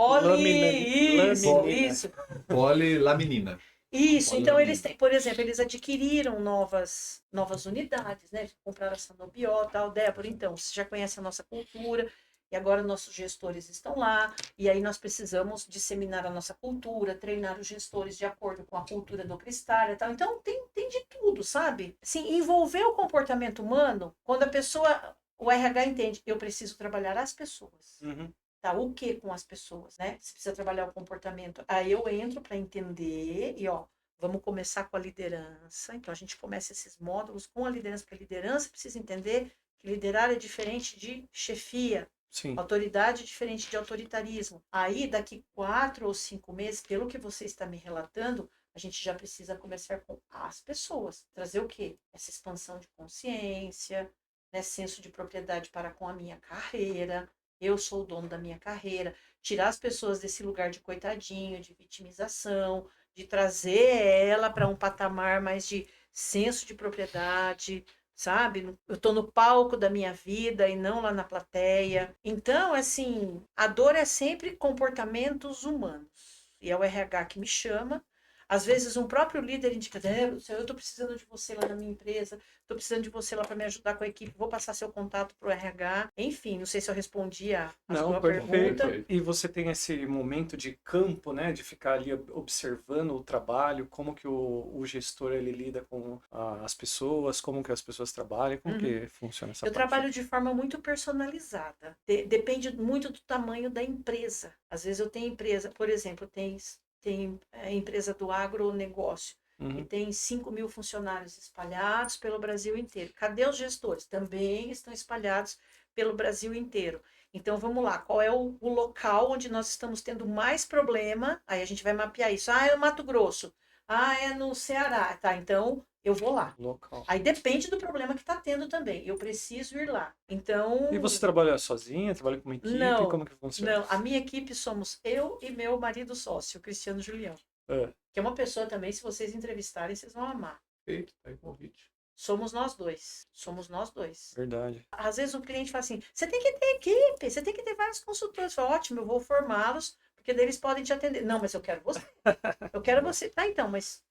Laminina. Isso. Polilaminina. Isso, então Polilaminina. eles têm, por exemplo, eles adquiriram novas unidades, né? Eles compraram a Sanobió, tal, Débora, então, você já conhece a nossa cultura, e agora nossos gestores estão lá, e aí nós precisamos disseminar a nossa cultura, treinar os gestores de acordo com a cultura do Cristália, tal. Então tem de tudo, sabe? Assim, envolver o comportamento humano, quando a pessoa, o RH entende, eu preciso trabalhar as pessoas. Uhum. Tá, o que com as pessoas, né? Você precisa trabalhar o comportamento. Aí eu entro para entender e, ó, vamos começar com a liderança. Então a gente começa esses módulos com a liderança, porque a liderança precisa entender que liderar é diferente de chefia, Sim. autoridade é diferente de autoritarismo. Aí, daqui 4 ou 5 meses, pelo que você está me relatando, a gente já precisa começar com as pessoas. Trazer o quê? Essa expansão de consciência, né? Senso de propriedade para com a minha carreira. Eu sou o dono da minha carreira, tirar as pessoas desse lugar de coitadinho, de vitimização, de trazer ela para um patamar mais de senso de propriedade, sabe? Eu estou no palco da minha vida e não lá na plateia. Então, assim, a dor é sempre comportamentos humanos. E é o RH que me chama. Às vezes, um próprio líder indica: eu estou precisando de você lá na minha empresa, estou precisando de você lá para me ajudar com a equipe, vou passar seu contato para o RH. Enfim, não sei se eu respondi a Não, sua perfeito. pergunta. E você tem esse momento de campo, né? De ficar ali observando o trabalho, como que o gestor ele lida com as pessoas, como que as pessoas trabalham, como que funciona essa Eu parte? trabalho de forma muito personalizada. Depende muito do tamanho da empresa. Às vezes eu tenho empresa, por exemplo, tem a empresa do agronegócio, que Uhum. tem 5.000 funcionários espalhados pelo Brasil inteiro. Cadê os gestores? Também estão espalhados pelo Brasil inteiro. Então vamos lá, qual é o local onde nós estamos tendo mais problema? Aí a gente vai mapear isso. Ah, é no Mato Grosso. Ah, é no Ceará. Tá, então eu vou lá. Local. Aí depende do problema que está tendo também. Eu preciso ir lá. Então. E você trabalha sozinha? Trabalha com uma equipe? Não, Como que funciona? não. A minha equipe somos eu e meu marido sócio, Cristiano Julião. É. Que é uma pessoa também, se vocês entrevistarem, vocês vão amar. Feito, tá aí o convite. Somos nós dois. Somos nós dois. Verdade. Às vezes o cliente fala assim: você tem que ter equipe, você tem que ter vários consultores. Eu falo, ótimo, eu vou formá-los, porque daí eles podem te atender. Não, mas eu quero você. Eu quero você. Tá, então, mas.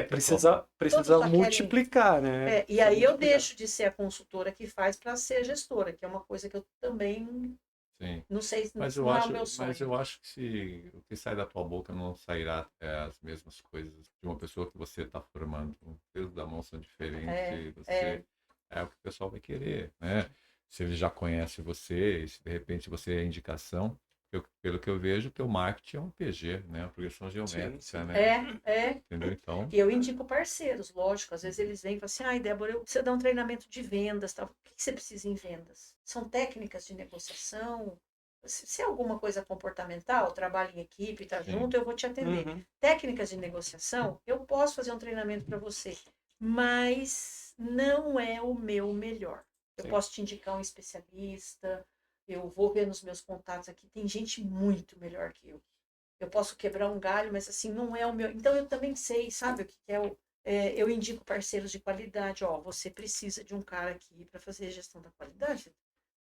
Precisa Todos já querem. multiplicar, né? E aí eu deixo de ser a consultora que faz para ser a gestora, que é uma coisa que eu também Sim. não sei, Mas não é o meu sonho. mas eu acho que se o que sai da tua boca não sairá as mesmas coisas de uma pessoa que você está formando. Os pesos da mão são diferentes. É o que o pessoal vai querer, né? Se ele já conhece você, e se de repente você é indicação, pelo que eu vejo, o teu marketing é um PG, né? Uma progressão geométrica, sim. né? É. Entendeu? Então, E eu indico parceiros, lógico. Às vezes eles vêm e falam assim: ai, Débora, eu preciso dar um treinamento de vendas. Tal. O que você precisa em vendas? São técnicas de negociação? Se é alguma coisa comportamental, trabalho em equipe, tá Sim. junto, eu vou te atender. Uhum. Técnicas de negociação, eu posso fazer um treinamento para você, mas não é o meu melhor. Eu Sim. posso te indicar um especialista, eu vou ver nos meus contatos aqui, tem gente muito melhor que eu. Eu posso quebrar um galho, mas assim, não é o meu. Então eu também sei, sabe o que é o. Eu indico parceiros de qualidade. Ó, você precisa de um cara aqui para fazer gestão da qualidade.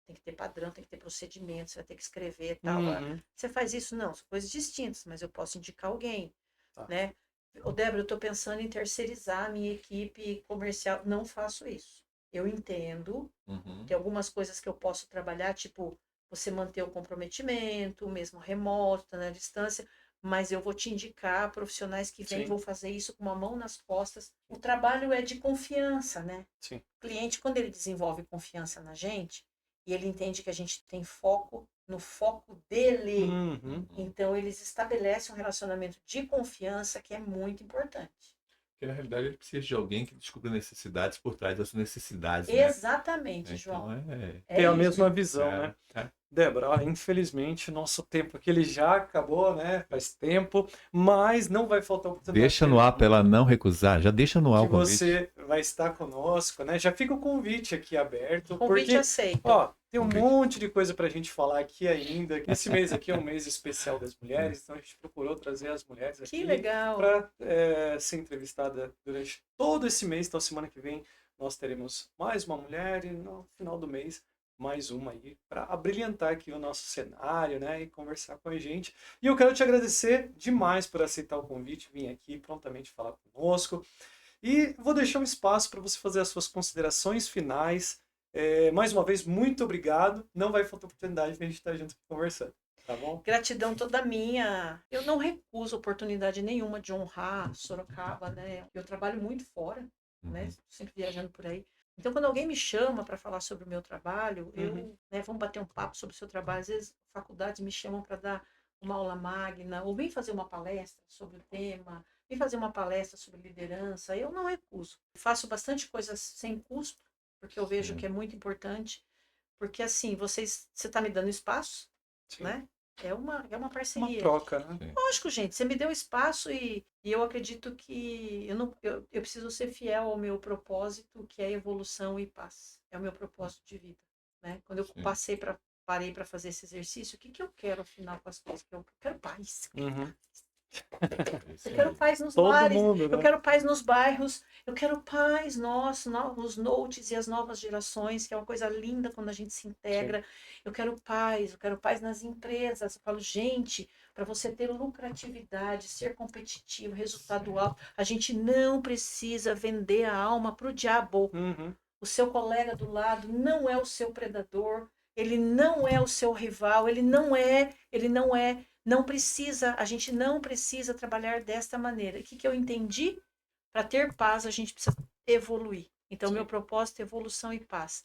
Tem que ter padrão, tem que ter procedimento, você vai ter que escrever e tal. Uhum. Você faz isso? Não, são coisas distintas, mas eu posso indicar alguém, Tá. né? Ô, Débora, eu estou pensando em terceirizar a minha equipe comercial. Não faço isso. Eu entendo, tem algumas coisas que eu posso trabalhar, tipo, você manter o comprometimento, mesmo remoto, tá na distância, mas eu vou te indicar profissionais que vêm, Sim. vão fazer isso com uma mão nas costas. O trabalho é de confiança, né? Sim. O cliente, quando ele desenvolve confiança na gente, e ele entende que a gente tem foco no foco dele, Uhum. então eles estabelecem um relacionamento de confiança que é muito importante. porque na realidade ele precisa de alguém que descubra necessidades por trás das necessidades, né? Exatamente, João. Então Tem a isso. mesma visão, é, né? é. Débora, olha, infelizmente nosso tempo aqui ele já acabou, né? Faz tempo, mas não vai faltar oportunidade. Deixa no ar para ela não recusar. Já deixa no ar que o convite. você vai estar conosco, né? Já fica o convite aqui aberto, Convite porque aceito. ó, tem um Convite. monte de coisa pra gente falar aqui ainda. Esse mês aqui é um mês especial das mulheres, então a gente procurou trazer as mulheres aqui Que legal. para ser entrevistada durante todo esse mês. Então semana que vem nós teremos mais uma mulher e no final do mês mais uma aí para abrilhantar aqui o nosso cenário, né, e conversar com a gente. E eu quero te agradecer demais por aceitar o convite, vir aqui prontamente falar conosco. E vou deixar um espaço para você fazer as suas considerações finais. Mais uma vez, muito obrigado. Não vai faltar oportunidade para a gente estar junto aqui conversando, tá bom? Gratidão toda minha. Eu não recuso oportunidade nenhuma de honrar Sorocaba, né? Eu trabalho muito fora, né? Sempre viajando por aí. Então, quando alguém me chama para falar sobre o meu trabalho, né, vamos bater um papo sobre o seu trabalho. Às vezes, faculdades me chamam para dar uma aula magna, ou vem fazer uma palestra sobre o tema, vem fazer uma palestra sobre liderança. Eu não recuso. Faço bastante coisas sem custo, porque eu vejo que é muito importante. Porque, assim, você está me dando espaço, Sim. né? É uma Uma parceria. troca, né? Lógico, gente, você me deu espaço e eu acredito que eu preciso ser fiel ao meu propósito, que é evolução e paz. É o meu propósito de vida, né? Quando eu parei para fazer esse exercício, o que eu quero afinal com as coisas? Eu quero paz. Eu quero paz nos Todo lares, mundo, eu né? quero paz nos bairros, eu quero paz nos notes e as novas gerações, que é uma coisa linda quando a gente se integra. Sim. Eu quero paz nas empresas. Eu falo, gente, para você ter lucratividade, ser competitivo, resultado alto, a gente não precisa vender a alma para o diabo. O seu colega do lado não é o seu predador, ele não é o seu rival, não precisa, a gente não precisa trabalhar desta maneira. O que eu entendi? Para ter paz, a gente precisa evoluir. Então, Sim. meu propósito é evolução e paz.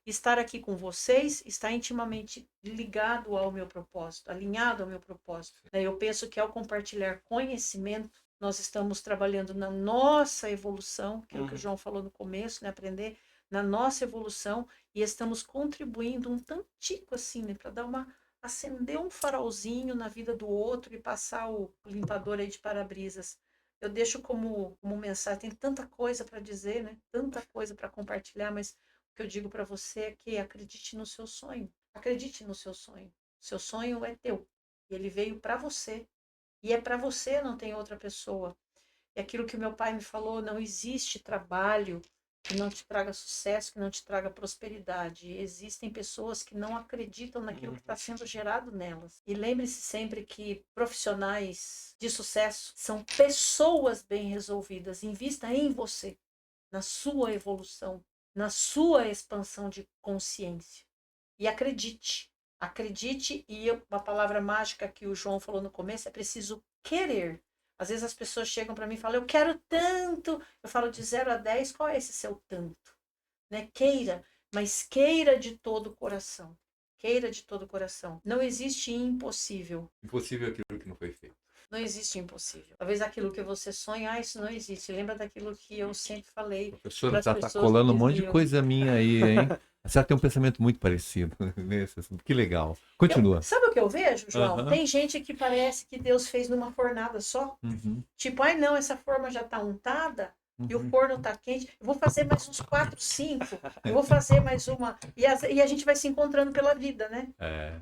Estar aqui com vocês está intimamente ligado ao meu propósito, alinhado ao meu propósito. Eu penso que ao compartilhar conhecimento, nós estamos trabalhando na nossa evolução, que é o que o João falou no começo, né? Aprender na nossa evolução e estamos contribuindo um tantico assim, né? Para dar acender um farolzinho na vida do outro e passar o limpador aí de para-brisas. Eu deixo como mensagem, tem tanta coisa para dizer, né? Tanta coisa para compartilhar, mas o que eu digo para você é que acredite no seu sonho. Acredite no seu sonho. Seu sonho é teu. E ele veio para você. E é para você, não tem outra pessoa. E aquilo que o meu pai me falou, não existe trabalho que não te traga sucesso, que não te traga prosperidade. Existem pessoas que não acreditam naquilo que está sendo gerado nelas. E lembre-se sempre que profissionais de sucesso são pessoas bem resolvidas. Invista em você, na sua evolução, na sua expansão de consciência. E acredite. Acredite, e uma palavra mágica que o João falou no começo, é preciso querer. Às vezes as pessoas chegam para mim e falam, eu quero tanto. Eu falo de 0 a 10, qual é esse seu tanto? Né? Queira, mas queira de todo o coração. Queira de todo o coração. Não existe impossível. Impossível aquilo que não foi feito. Não existe impossível. Talvez aquilo que você sonha, isso não existe. Lembra daquilo que eu sempre falei. Professora, Tá colando um monte de diziam. coisa minha aí, hein? A senhora tem um pensamento muito parecido nesse assunto. Que legal. Continua. Sabe o que eu vejo, João? Tem gente que parece que Deus fez numa fornada só. Tipo, ai não, essa forma já tá untada e o forno tá quente. Eu vou fazer mais uns 4, 5. Eu vou fazer mais uma. E a gente vai se encontrando pela vida, né?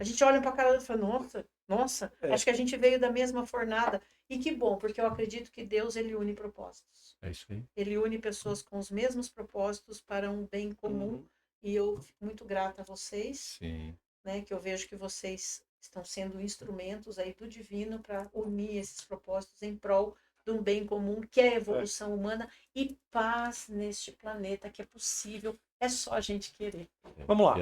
A gente olha pra cara e fala, nossa, acho que a gente veio da mesma fornada. E que bom, porque eu acredito que Deus, ele une propósitos. É isso aí. Ele une pessoas com os mesmos propósitos para um bem comum. E eu fico muito grata a vocês. Sim. Né, que eu vejo que vocês estão sendo instrumentos aí do divino para unir esses propósitos em prol de um bem comum, que é a evolução humana e paz neste planeta, que é possível, é só a gente querer. Vamos lá.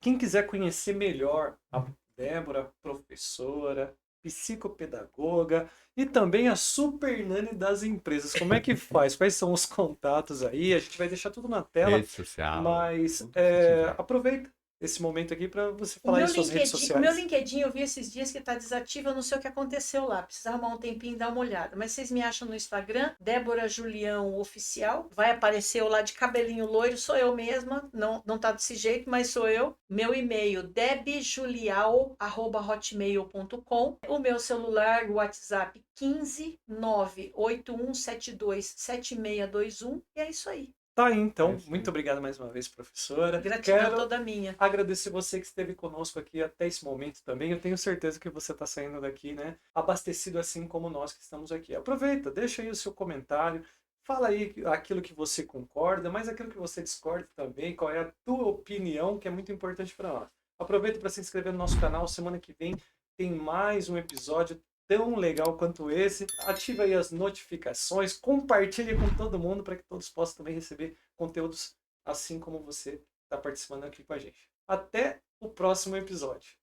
Quem quiser conhecer melhor a Débora, professora, psicopedagoga e também a super nani das empresas, como é que faz? Quais são os contatos aí? A gente vai deixar tudo na tela. Rede social. Mas aproveita esse momento aqui para você falar em suas redes sociais. O meu LinkedIn, eu vi esses dias que está desativo, eu não sei o que aconteceu lá. Precisa arrumar um tempinho e dar uma olhada. Mas vocês me acham no Instagram, Débora Julião Oficial. Vai aparecer eu lá de cabelinho loiro, sou eu mesma. Não tá desse jeito, mas sou eu. Meu e-mail, debjulial@hotmail.com. O meu celular, o WhatsApp, 15 98172 7621. E é isso aí. Tá aí, então. Muito obrigado mais uma vez, professora. Gratidão toda minha. Agradecer você que esteve conosco aqui até esse momento também. Eu tenho certeza que você está saindo daqui, né, abastecido assim como nós que estamos aqui. Aproveita, deixa aí o seu comentário, Fala aí aquilo que você concorda, mas aquilo que você discorda também, qual é a tua opinião, que é muito importante para nós. Aproveita para se inscrever no nosso canal, semana que vem tem mais um episódio tão legal quanto esse. Ativa aí as notificações, compartilhe com todo mundo para que todos possam também receber conteúdos assim como você está participando aqui com a gente. Até o próximo episódio.